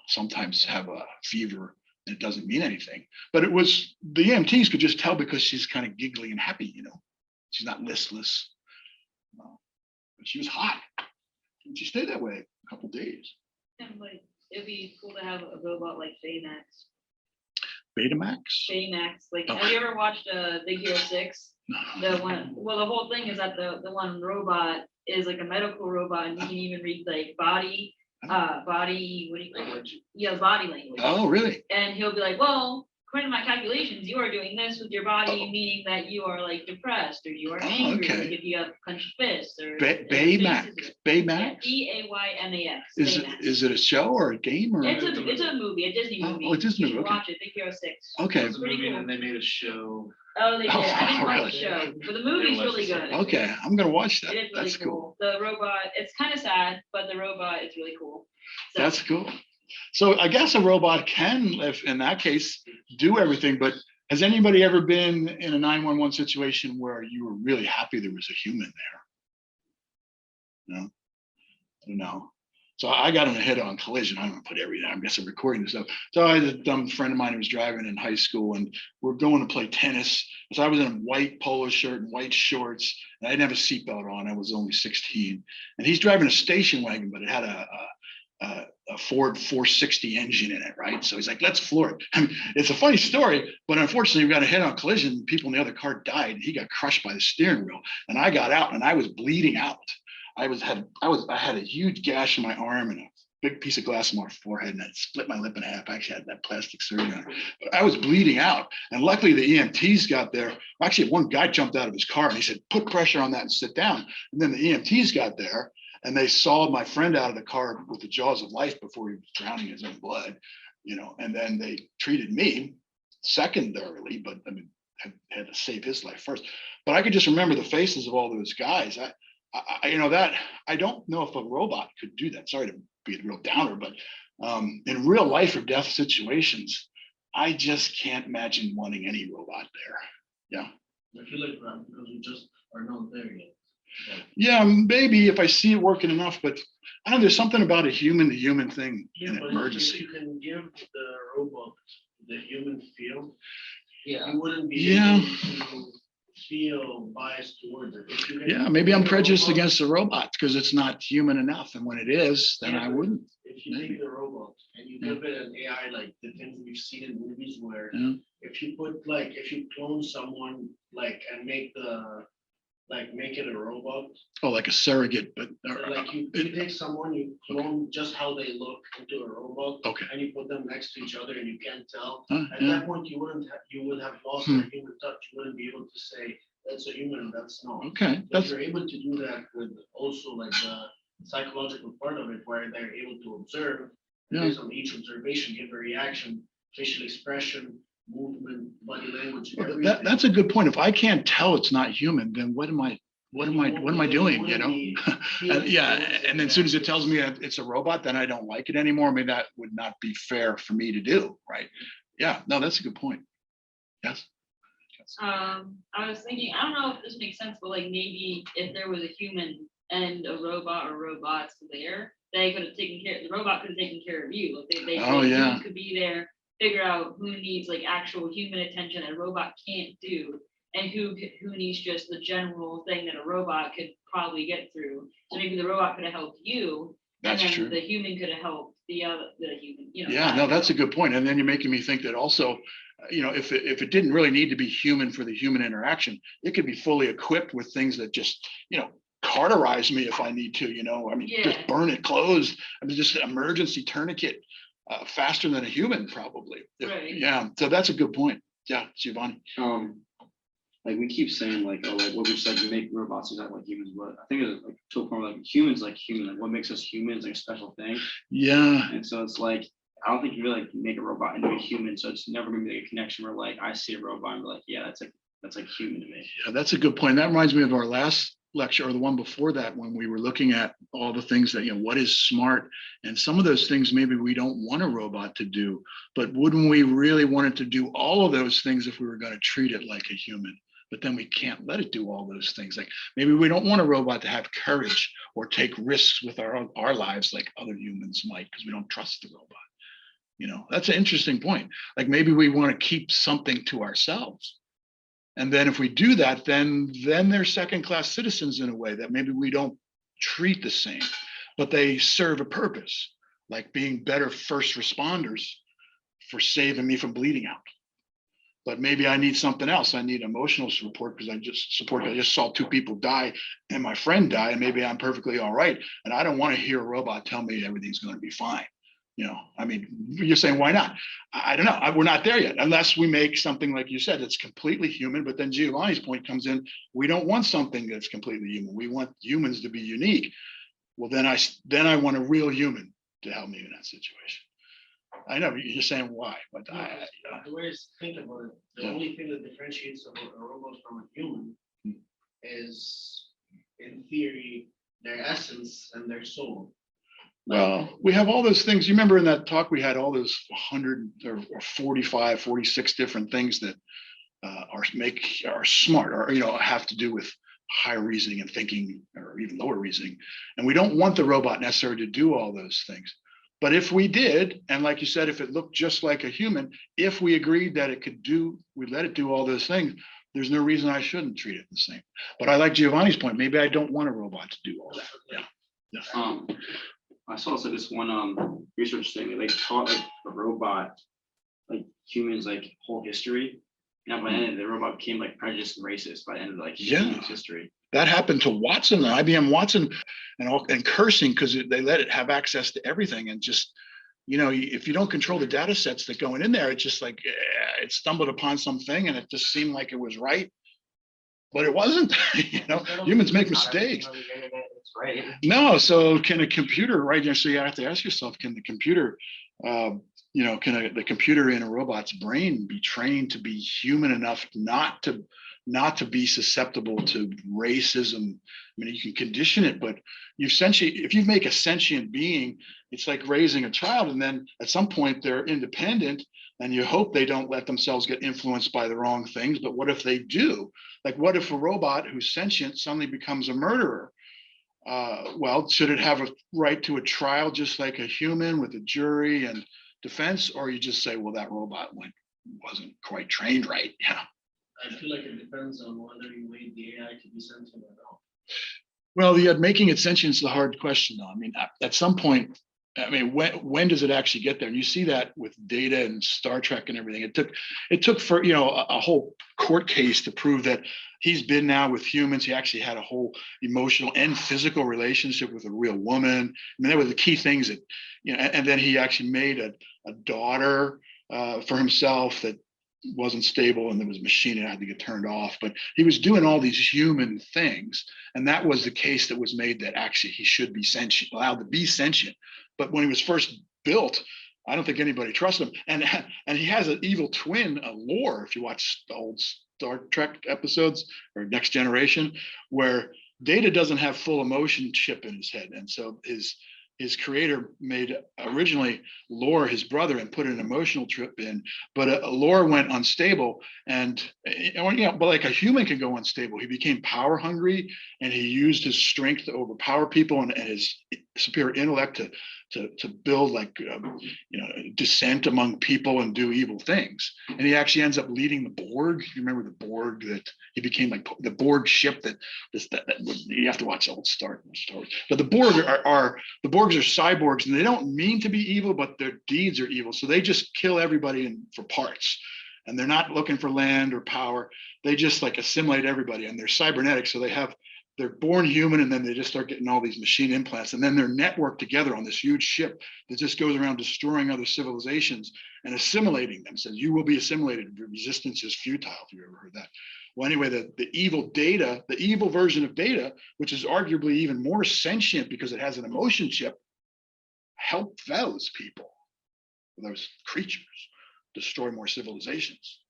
sometimes have a fever and it doesn't mean anything. But it was the EMTs could just tell because she's kind of giggly and happy. She's not listless. But she was hot, and she stayed that way a couple days. And like, it'd be cool to have a robot like Baymax. Betamax. Baymax, like, Oh. have you ever watched Big Hero 6? No. The one, well, the whole thing is that the one robot is like a medical robot, and you can even read like body, what do you call it? Language. Yeah, body language. Oh, really? And he'll be like, well, according to my calculations, you are doing this with your body, meaning that you are like depressed or you are Oh, angry, okay. like if you have clenched fists or. Baymax. Baymax. Baymax. Is it a show or a game or? It's a movie, a Disney Oh, movie. a Disney You should movie, okay. watch it, Big Hero 6. Okay. It was a Pretty movie, cool. and then they made a show. Oh, they did. Oh, I didn't watch really? the show, but the movie's really good. Okay, I'm gonna watch that. It is really That's cool. cool. The robot, it's kind of sad, but the robot is really cool. So, That's cool. So I guess a robot can, if in that case, do everything. But has anybody ever been in a 911 situation where you were really happy there was a human there? No, I don't know. So I got in a head-on collision. I'm gonna put everything. I guess I'm recording this stuff. So I had a dumb friend of mine who was driving in high school, and we're going to play tennis. So I was in a white polo shirt and white shorts, and I didn't have a seatbelt on. I was only 16, and he's driving a station wagon, but it had a Ford 460 engine in it, right? So he's like, let's floor it. I mean, it's a funny story, but unfortunately we got a head-on collision. People in the other car died, and he got crushed by the steering wheel, and I got out, and I was bleeding out. I had a huge gash in my arm and a big piece of glass in my forehead, and I split my lip in half. I actually had that plastic surgery on it. But I was bleeding out, and luckily the EMTs got there. Actually, one guy jumped out of his car and he said, "Put pressure on that and sit down." And then the EMTs got there, and they saw my friend out of the car with the jaws of life before he was drowning in his own blood, And then they treated me secondarily, but I mean, had to save his life first. But I could just remember the faces of all those guys. I don't know if a robot could do that. Sorry to be a real downer, but in real life or death situations, I just can't imagine wanting any robot there. Yeah. I feel like that because we just are not there yet. Yeah, maybe if I see it working enough, but I don't know, there's something about a human to human thing Yeah, in an but emergency. if you can give the robot the human feel, Yeah. you wouldn't be Yeah. able to feel biased towards it. If you can Yeah, maybe I'm take the prejudiced robot- against the robots because it's not human enough. And when it is, then Yeah, I but wouldn't. If you maybe. take the robot and you Yeah. give it an AI, like the things we've seen in movies where Yeah. if you clone someone and make it a robot, Oh, like a surrogate, but like you take someone, you clone just how they look into a robot. Okay. And you put them next to each other and you can't tell. Huh, At yeah. that point, you would have lost Hmm. the human touch. You wouldn't be able to say that's a human and that's not. Okay, But that's you're able to do that with also like the psychological part of it, where they're able to observe. Yeah. Based on each observation, give a reaction, facial expression, movement, body language. that's a good point. If I can't tell it's not human, then what am I doing? Yeah, and then as soon as it tells me it's a robot, then I don't like it anymore. I mean, that would not be fair for me to do, right? Yeah, no, that's a good point. Yes. I was thinking, I don't know if this makes sense, but like maybe if there was a human and a robot or robots there, they could have taken care, the robot could have taken care of you. Like they Oh, yeah. humans could be there, figure out who needs like actual human attention that a robot can't do, and who needs just the general thing that a robot could probably get through. So maybe the robot could have helped you, and That's then true. the human could have helped the human. Yeah, no, that's a good point. And then you're making me think that also, if it didn't really need to be human for the human interaction, it could be fully equipped with things that just, cauterize me if I need to, I mean, just Yeah. burn it closed. I mean, just an emergency tourniquet faster than a human probably. Right. Yeah, so that's a good point. Yeah, Giovanni. Like we keep saying like, oh, like what we just like make robots is that like humans, but I think it's like to a point where, like humans like human, like what makes us human is like a special thing. Yeah, And so it's like, I don't think you really like make a robot into a human. So it's never gonna be like a connection where like I see a robot and be like, yeah, that's like human to me. yeah, that's a good point. That reminds me of our last lecture or the one before that, when we were looking at all the things that, what is smart, and some of those things maybe we don't want a robot to do, but wouldn't we really want it to do all of those things if we were going to treat it like a human? But then we can't let it do all those things. Like maybe we don't want a robot to have courage or take risks with our lives like other humans might, because we don't trust the robot. That's an interesting point. Like maybe we want to keep something to ourselves. And then if we do that, then they're second-class citizens in a way that maybe we don't treat the same, but they serve a purpose, like being better first responders for saving me from bleeding out. But maybe I need something else. I need emotional support because I just saw 2 people die and my friend die, and maybe I'm perfectly all right. And I don't want to hear a robot tell me everything's going to be fine. I mean, you're saying, why not? I don't know. We're not there yet, unless we make something, like you said, that's completely human. But then Giovanni's point comes in. We don't want something that's completely human. We want humans to be unique. Well, then I want a real human to help me in that situation. I know you're saying why, but The way I think about it, the Yeah. only thing that differentiates a robot from a human is, in theory, their essence and their soul. well, we have all those things. You remember in that talk, we had all those 100 or 45, 46 different things that are smart, or have to do with higher reasoning and thinking, or even lower reasoning. And we don't want the robot necessarily to do all those things. But if we did, and like you said, if it looked just like a human, if we agreed that it could we let it do all those things, there's no reason I shouldn't treat it the same. But I like Giovanni's point. Maybe I don't want a robot to do all that. Yeah. I saw also this one research thing. They like taught like a robot, like humans, like whole history. And by the end, the robot became like prejudiced and racist by the end of like humans history. That happened to Watson, IBM Watson, and cursing because they let it have access to everything. And just, if you don't control the data sets that going in there, it's just like it stumbled upon something and it just seemed like it was right. But it wasn't. Humans make mistakes. It's right. No, so can a computer, right? So you have to ask yourself, can the computer, can the computer in a robot's brain be trained to be human enough not to be susceptible to racism? I mean, you can condition it, but if you make a sentient being, it's like raising a child, and then at some point they're independent, and you hope they don't let themselves get influenced by the wrong things. But what if they do? Like, what if a robot who's sentient suddenly becomes a murderer? Well, should it have a right to a trial just like a human with a jury and defense, or you just say, well, that robot wasn't quite trained right? Yeah. I feel like it depends on whether you made the AI to be sentient or not. Well, making it sentient is the hard question, though. I mean, at some point, when does it actually get there? And you see that with Data and Star Trek and everything. It took for a whole court case to prove that he's been now with humans. He actually had a whole emotional and physical relationship with a real woman. I mean, that were the key things that and then he actually made a daughter for himself that wasn't stable, and there was a machine that had to get turned off. But he was doing all these human things, and that was the case that was made that actually he should be sentient, allowed to be sentient. But when he was first built, I don't think anybody trusted him. And he has an evil twin, a Lore, if you watch the old Star Trek episodes or Next Generation, where Data doesn't have full emotion chip in his head. And so his creator made originally Lore his brother and put an emotional chip in, but Lore went unstable, and but like a human can go unstable. He became power hungry, and he used his strength to overpower people and his superior intellect to build dissent among people and do evil things. And he actually ends up leading the Borg. You remember the Borg, that he became like the Borg ship that you have to watch old Star Wars. But the Borg are cyborgs, and they don't mean to be evil, but their deeds are evil. So they just kill everybody for parts. And they're not looking for land or power. They just like assimilate everybody, and they're cybernetic. So they're born human, and then they just start getting all these machine implants, and then they're networked together on this huge ship that just goes around destroying other civilizations and assimilating them. So you will be assimilated. Resistance is futile, if you ever heard that. Well, anyway, the evil Data, the evil version of Data, which is arguably even more sentient because it has an emotion chip, help those people, those creatures, destroy more civilizations.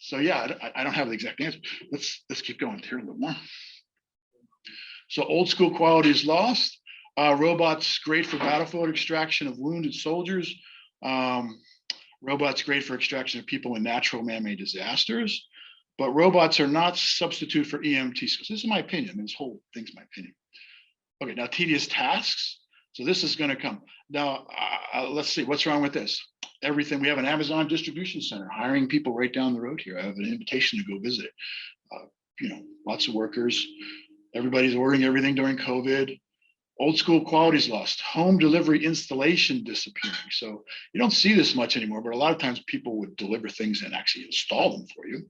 So yeah, I don't have the exact answer. Let's keep going here a little more. So old school quality is lost. Robots great for battlefield extraction of wounded soldiers. Robots great for extraction of people in natural man-made disasters. But robots are not substitute for EMT skills. This is my opinion. This whole thing's my opinion. Okay, now tedious tasks. So this is going to come. Now, let's see, what's wrong with this? Everything, we have an Amazon distribution center hiring people right down the road here. I have an invitation to go visit it. Lots of workers. Everybody's ordering everything during COVID. Old school quality is lost. Home delivery installation disappearing. So you don't see this much anymore, but a lot of times people would deliver things and actually install them for you.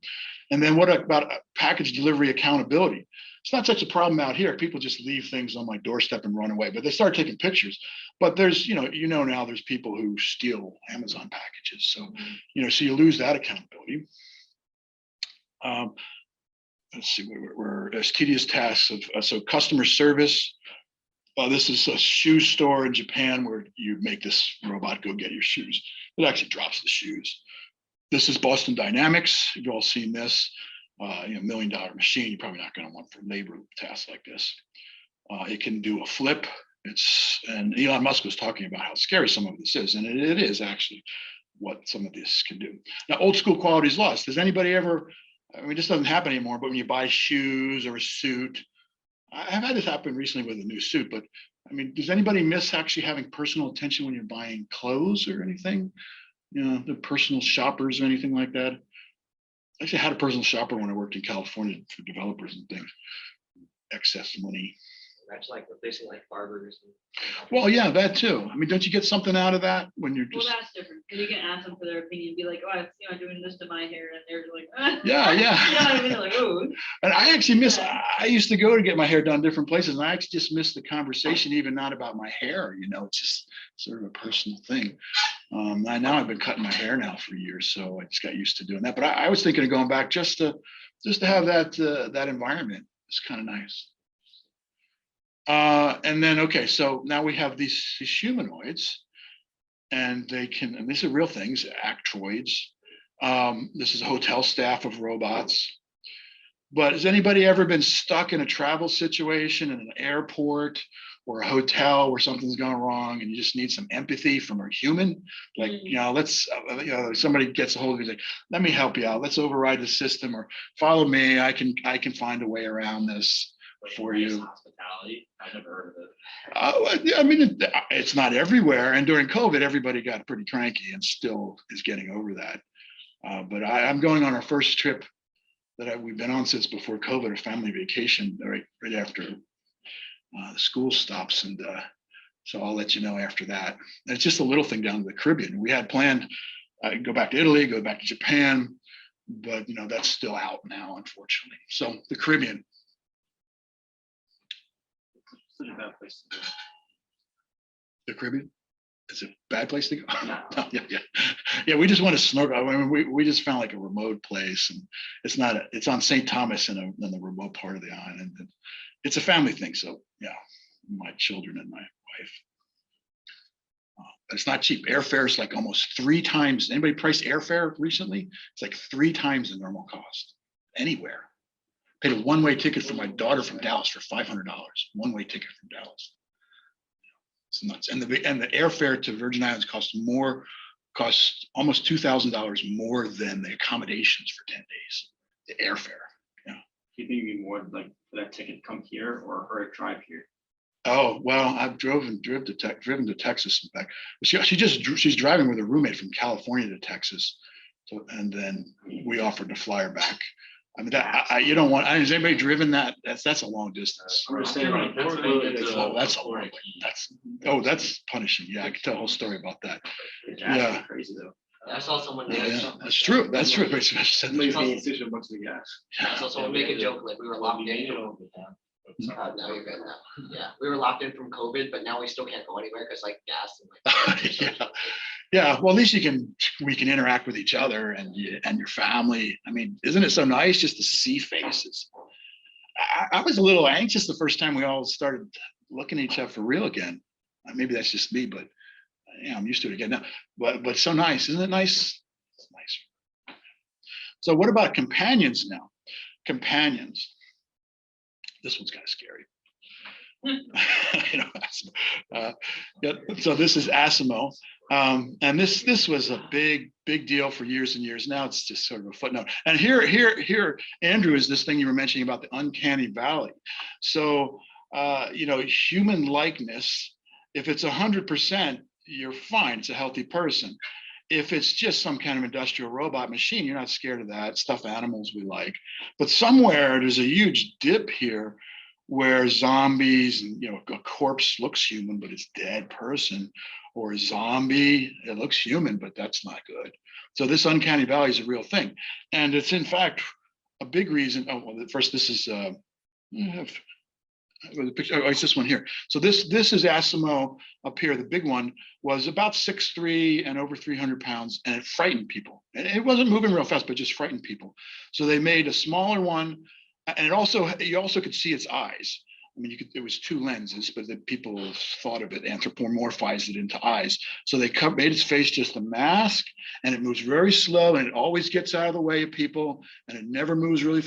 And then what about package delivery accountability? It's not such a problem out here. People just leave things on my doorstep and run away, but they start taking pictures. But there's, now there's people who steal Amazon packages. So, so you lose that accountability. Let's see, there's tedious tasks of, so customer service. This is a shoe store in Japan where you make this robot go get your shoes. It actually drops the shoes. This is Boston Dynamics. You've all seen this. $1 million machine. You're probably not going to want for labor tasks like this. It can do a flip. And Elon Musk was talking about how scary some of this is, and it is actually what some of this can do. Now, old school quality is lost. Does anybody ever? I mean, this doesn't happen anymore. But when you buy shoes or a suit, I've had this happen recently with a new suit. But I mean, does anybody miss actually having personal attention when you're buying clothes or anything? The personal shoppers or anything like that. I actually had a personal shopper when I worked in California for developers and things. Excess money. That's like replacing like barbers. Well, yeah, that too. I mean, don't you get something out of that when you're Well, just? that's different, because you can ask them for their opinion, be like, oh, I'm doing this to my hair, and they're like, ah. Yeah. You know what I mean? Like, oh. And I actually miss. I used to go to get my hair done different places, and I actually just miss the conversation, even not about my hair. It's just sort of a personal thing. Now I've been cutting my hair now for years, so I just got used to doing that. But I was thinking of going back just to have that environment. It's kind of nice. And then, okay, so now we have these humanoids, and these are real things, actroids. This is a hotel staff of robots. But has anybody ever been stuck in a travel situation in an airport or a hotel where something's gone wrong and you just need some empathy from a human? Like, somebody gets a hold of you, like, let me help you out. Let's override the system, or follow me. I can find a way around this for you. Hospitality. I never heard of it. I mean, it's not everywhere. And during COVID, everybody got pretty cranky and still is getting over that. But I'm going on our first trip that we've been on since before COVID, a family vacation right after the school stops. And so I'll let you know after that. And it's just a little thing down to the Caribbean. We had planned go back to Italy, go back to Japan, but that's still out now, unfortunately. So the Caribbean. Such a bad place to go. The Caribbean? It's a bad place to go. No. Yeah. We just want to snorkel. I mean, we just found like a remote place, and it's on St. Thomas in the remote part of the island. And it's a family thing. So yeah, my children and my wife. It's not cheap. Airfare is like almost 3 times. Anybody priced airfare recently? It's like 3 times the normal cost anywhere. Paid a one-way ticket for my daughter from Dallas for $500. One-way ticket from Dallas. It's nuts. And the airfare to Virgin Islands costs almost $2,000 more than the accommodations for 10 days. The airfare. Yeah. Do you think it'd be more like for that ticket come here or her drive here? Oh, well, I've driven to Texas and back. She's driving with a roommate from California to Texas. So, and then we offered to fly her back. I mean, you don't want. Has anybody driven that? That's a long distance. I'm just saying, like, That's That's a long way. That's punishing. Yeah, I could tell a whole story about that. yeah, crazy though. I saw someone Yeah, that's true. That's true. Somebody's being such a bunch of the gas. I saw someone make a joke like we were locked in. Now you're good now. Yeah, we were locked in from COVID, but now we still can't go anywhere because like gas and like. Yeah. Well, at least we can interact with each other and your family. I mean, isn't it so nice just to see faces? I was a little anxious the first time we all started looking at each other for real again. Maybe that's just me, but yeah, I'm used to it again now. But so nice, isn't it nice? It's nice. So what about companions now? Companions. This one's kind of scary. You know, yeah, so this is Asimo. And this was a big deal for years and years. Now it's just sort of a footnote. And here, Andrew, is this thing you were mentioning about the uncanny valley. So, you know, human likeness, if it's 100%, you're fine. It's a healthy person. If it's just some kind of industrial robot machine, you're not scared of that. Stuffed animals we like. But somewhere there's a huge dip here where zombies and, you know, a corpse looks human, but it's dead person, or a zombie, it looks human, but that's not good. So this uncanny valley is a real thing. And it's in fact a big reason. Oh, well, first, this is it's this one here. So this is Asimo up here. The big one was about 6'3" and over 300 pounds, and it frightened people. And it wasn't moving real fast, but just frightened people. So they made a smaller one, and you also could see its eyes. I mean, it was two lenses, but the people thought of it, anthropomorphized it into eyes. So they made its face just a mask, and it moves very slow, and it always gets out of the way of people, and it never moves really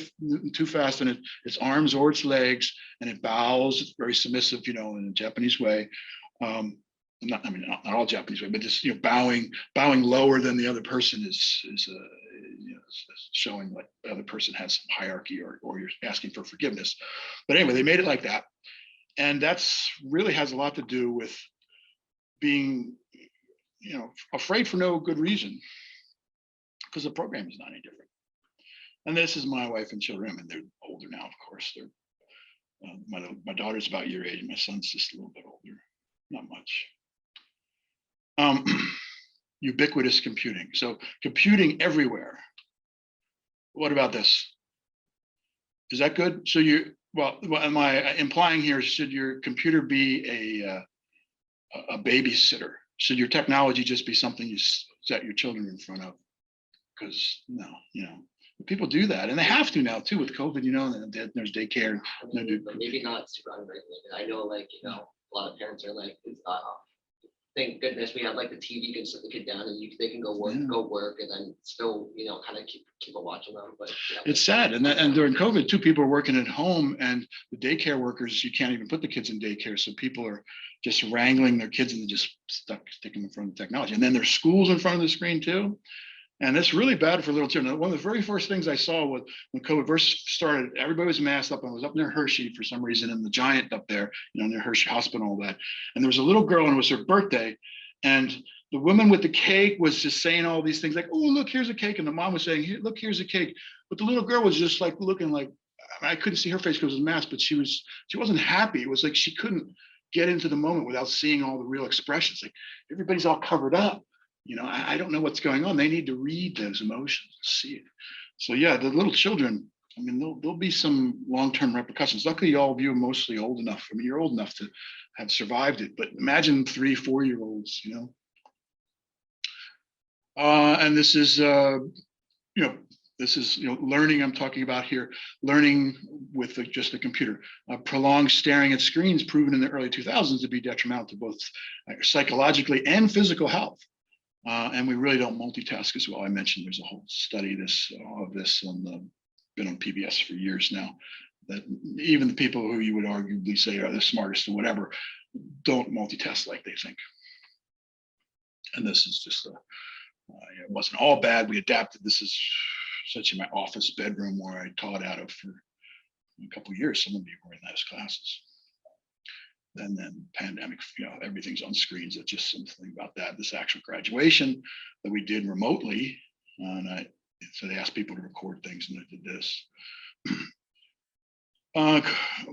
too fast, and its arms or its legs, and it bows. It's very submissive, you know, in a Japanese way. Not all Japanese way, but just, you know, bowing lower than the other person is you know, showing like the other person has some hierarchy, or you're asking for forgiveness. But anyway, they made it like that, and that's really has a lot to do with being, you know, afraid for no good reason, because the program is not any different. And this is my wife and children. I mean, they're older now, of course. They're my daughter's about your age. My son's just a little bit older, not much. Ubiquitous computing. So computing everywhere. What about this? Is that good? So what am I implying here? Should your computer be a babysitter? Should your technology just be something you set your children in front of? Because no, you know, people do that, and they have to now too with COVID. You know, and there's daycare. But maybe not super unregulated. I know, like, you know, a lot of parents are like, thank goodness we have like the TV can sit the kid down and they can go work and then still, you know, kind of keep watching them. But yeah, it's sad. And during COVID too, people are working at home, and the daycare workers, you can't even put the kids in daycare. So people are just wrangling their kids and just sticking in front of the technology. And then there's schools in front of the screen too. And that's really bad for little children. One of the very first things I saw was when COVID first started, everybody was masked up. I was up near Hershey for some reason, in the Giant up there, you know, near Hershey Hospital and all that. And there was a little girl, and it was her birthday. And the woman with the cake was just saying all these things like, oh, look, here's a cake. And the mom was saying, here, look, here's a cake. But the little girl was just like looking like, I couldn't see her face because it was masked, but she wasn't happy. It was like she couldn't get into the moment without seeing all the real expressions. Like everybody's all covered up. You know, I don't know what's going on. They need to read those emotions, see it. So yeah, the little children, I mean, there'll be some long-term repercussions. Luckily, all of you are mostly old enough. I mean, you're old enough to have survived it, but imagine 3-4-year-olds, you know. And this is, you know, learning I'm talking about here, learning with just the computer. Prolonged staring at screens proven in the early 2000s to be detrimental to both psychologically and physical health. And we really don't multitask as well. I mentioned there's a whole study of this been on PBS for years now, that even the people who you would arguably say are the smartest or whatever don't multitask like they think. And this is just it wasn't all bad. We adapted. This is such in my office bedroom where I taught out of for a couple of years. Some of you were in those classes. And then pandemic, you know, everything's on screens. It's just something about that. This actual graduation that we did remotely, and so they asked people to record things, and I did this.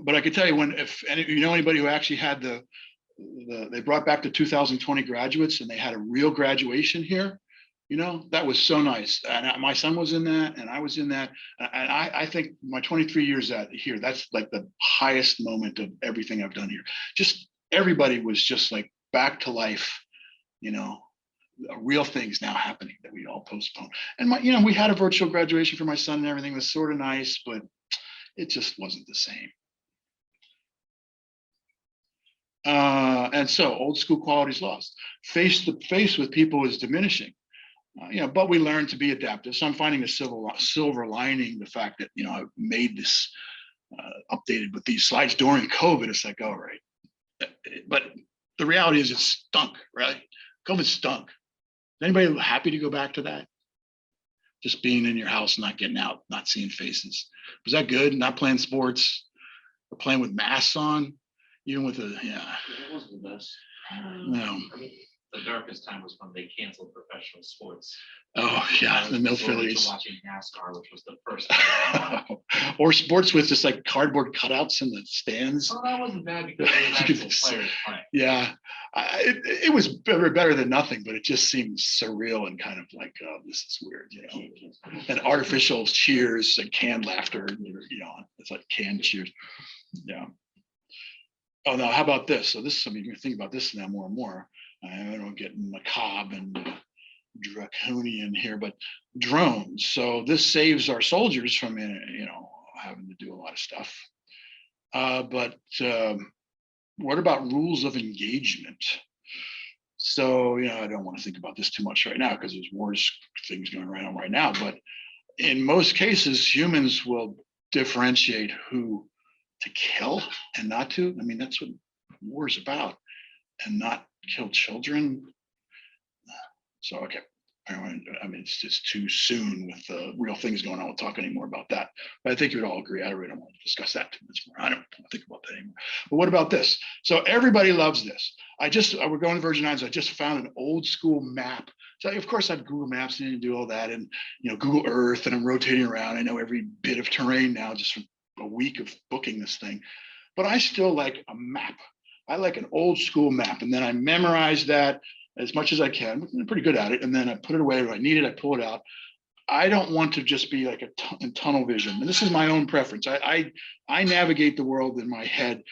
But I could tell you if you know anybody who actually had they brought back the 2020 graduates, and they had a real graduation here. You know, that was so nice. And my son was in that, and I was in that. And I think my 23 years here, that's like the highest moment of everything I've done here. Just everybody was just like back to life, you know, real things now happening that we all postponed. And you know, we had a virtual graduation for my son, and everything was sort of nice, but it just wasn't the same. And so old school quality is lost. Face to face with people is diminishing. You know, but we learn to be adaptive. So I'm finding a silver lining, the fact that, you know, I've made this updated with these slides during COVID. It's like, all right. But the reality is it stunk, right? COVID stunk. Is anybody happy to go back to that? Just being in your house, not getting out, not seeing faces. Was that good? Not playing sports, or playing with masks on, even with a, yeah, It wasn't the best. no. The darkest time was when they canceled professional sports. Oh, yeah, the no Phillies. Watching NASCAR, which was the first time. Or sports with just like cardboard cutouts in the stands. Well, that wasn't bad because there was You could actual players playing. Yeah, it was better than nothing, but it just seemed surreal and kind of like, oh, this is weird, you know. And artificial cheers and canned laughter, you know, it's like canned cheers. Yeah. Oh, now how about this? So this, I mean, you think about this now more and more. I don't get macabre and draconian here, but drones. So this saves our soldiers from, you know, having to do a lot of stuff. But what about rules of engagement? So, you know, I don't want to think about this too much right now because there's wars things going on right now. But in most cases, humans will differentiate who to kill and not to. I mean, that's what war is about, and not kill children. So, okay. I mean, it's just too soon with real things going on. We'll talk anymore about that. But I think you would all agree. I really don't want to discuss that too much more. I don't want to think about that anymore. But what about this? So everybody loves this. We're going to Virgin Islands. I just found an old school map. So of course I have Google Maps and do all that, and you know, Google Earth, and I'm rotating around. I know every bit of terrain now just from a week of booking this thing. But I still like a map. I like an old school map, and then I memorize that as much as I can. I'm pretty good at it. And then I put it away. When I need it, I pull it out. I don't want to just be like in tunnel vision. And this is my own preference. I navigate the world in my head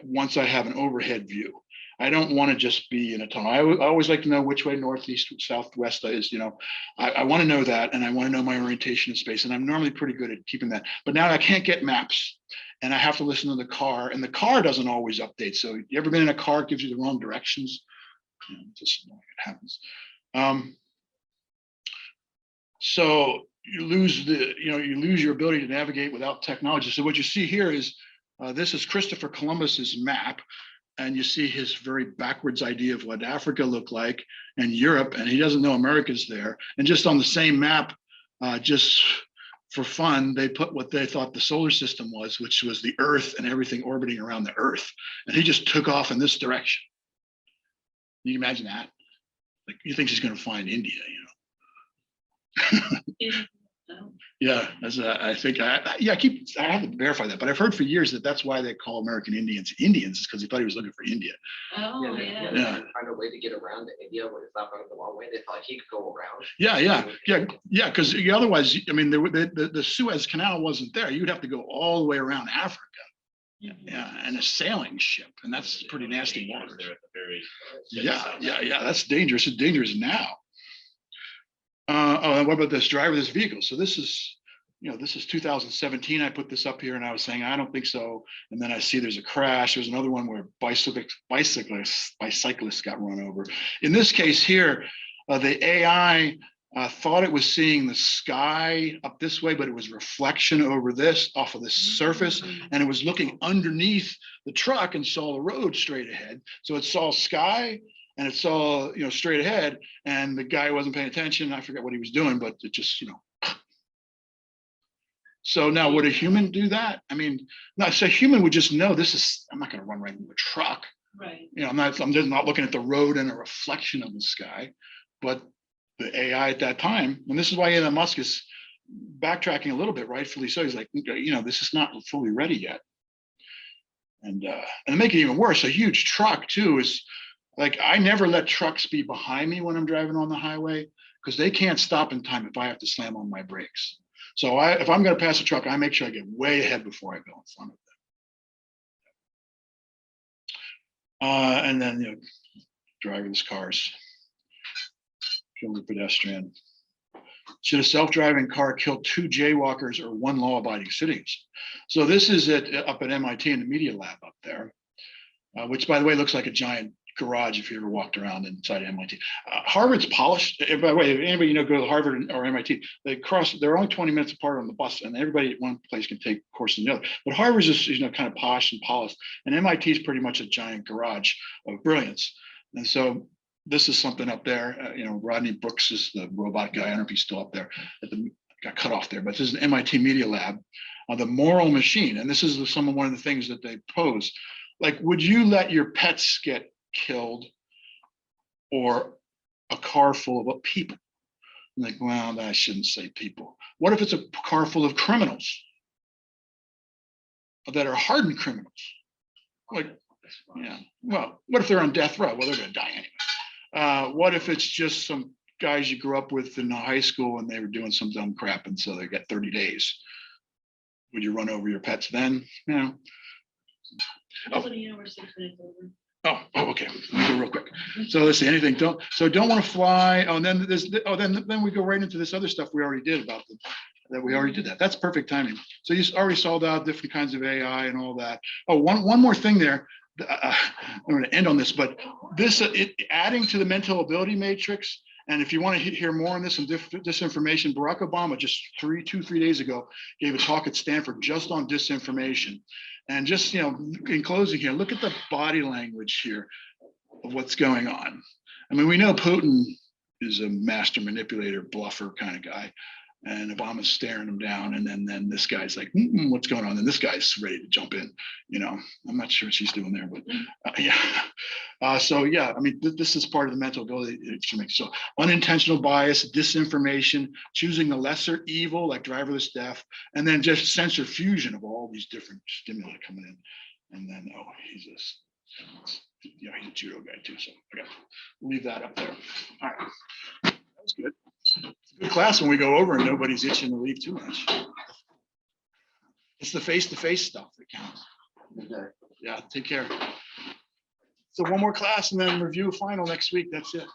once I have an overhead view. I don't want to just be in a tunnel. I always like to know which way northeast, southwest is. You know, I want to know that, and I want to know my orientation in space. And I'm normally pretty good at keeping that. But now I can't get maps, and I have to listen to the car, and the car doesn't always update. So you ever been in a car, it gives you the wrong directions? You know, just it happens. So you lose your ability to navigate without technology. So what you see here is this is Christopher Columbus's map, and you see his very backwards idea of what Africa looked like and Europe, and he doesn't know America's there. And just on the same map, just for fun, they put what they thought the solar system was, which was the Earth and everything orbiting around the Earth. And he just took off in this direction. Can you imagine that? Like, you think she's going to find India, you know? Yeah, I think I have to verify that, but I've heard for years that that's why they call American Indians is because he thought he was looking for India. Oh, They yeah. Yeah. find a way to get around to India when it's not going the long way. They thought he could go around. Yeah. Because otherwise, I mean, the Suez Canal wasn't there. You'd have to go all the way around Africa. Yeah, and a sailing ship, and that's pretty nasty water. There at the very Yeah. That's dangerous. It's dangerous now. And what about this driver of this vehicle? So this is 2017. I put this up here, and I was saying I don't think so. And then I see there's a crash. There's another one where bicyclists got run over. In this case here, the AI thought it was seeing the sky up this way, but it was reflection over this off of this surface, and it was looking underneath the truck and saw the road straight ahead. So it saw sky and it saw, straight ahead, and the guy wasn't paying attention. I forget what he was doing, but it just, So now would a human do that? I mean, no, so a human would just know I'm not going to run right into a truck. Right. I'm just not looking at the road and a reflection of the sky, but the AI at that time, and this is why Elon Musk is backtracking a little bit, rightfully so. He's like, this is not fully ready yet. And to make it even worse, a huge truck too is like, I never let trucks be behind me when I'm driving on the highway, because they can't stop in time if I have to slam on my brakes. So if I'm going to pass a truck, I make sure I get way ahead before I go in front of them. And then driverless cars. Kill the pedestrian. Should a self-driving car kill 2 jaywalkers or 1 law-abiding citizens? So this is up at MIT in the media lab up there, which, by the way, looks like a giant garage if you ever walked around inside MIT. Harvard's polished. By the way, if anybody you know go to Harvard or MIT, they're only 20 minutes apart on the bus, and everybody at one place can take courses in the other. But Harvard's just kind of posh and polished, and MIT is pretty much a giant garage of brilliance. And so this is something up there. Rodney Brooks is the robot guy. I don't know if he's still up there. Got cut off there, but this is an MIT Media Lab, the moral machine, and this is one of the things that they pose. Like, would you let your pets get killed or a car full of people? I'm like, well, I shouldn't say people. What if it's a car full of criminals that are hardened criminals? Like, yeah, well, what if they're on death row? Well, they're going to die anyway. What if it's just some guys you grew up with in high school and they were doing some dumb crap and so they got 30 days? Would you run over your pets then? Nobody over 6 minutes over. Oh, okay. Let me go real quick. So let's see. Anything? Don't want to fly. Oh, and then then we go right into this other stuff we already did about that. We already did that. That's perfect timing. So you already sold out different kinds of AI and all that. Oh, one more thing there. I'm going to end on this, but this adding to the mental ability matrix. And if you want to hear more on this and disinformation, Barack Obama just 3 days ago gave a talk at Stanford just on disinformation. And just, in closing here, look at the body language here of what's going on. I mean, we know Putin is a master manipulator, bluffer kind of guy, and Obama's staring him down. And then this guy's like, what's going on? And this guy's ready to jump in. I'm not sure what she's doing there, but yeah. So yeah, I mean, this is part of the mental ability. So unintentional bias, disinformation, choosing the lesser evil like driverless death, and then just sensor fusion of all these different stimuli coming in. And then, he's a judo guy too. So okay, leave that up there. All right, that was good. It's a good class when we go over and nobody's itching to leave too much. It's the face-to-face stuff that counts. Okay. Yeah, take care. So one more class and then review final next week. That's it.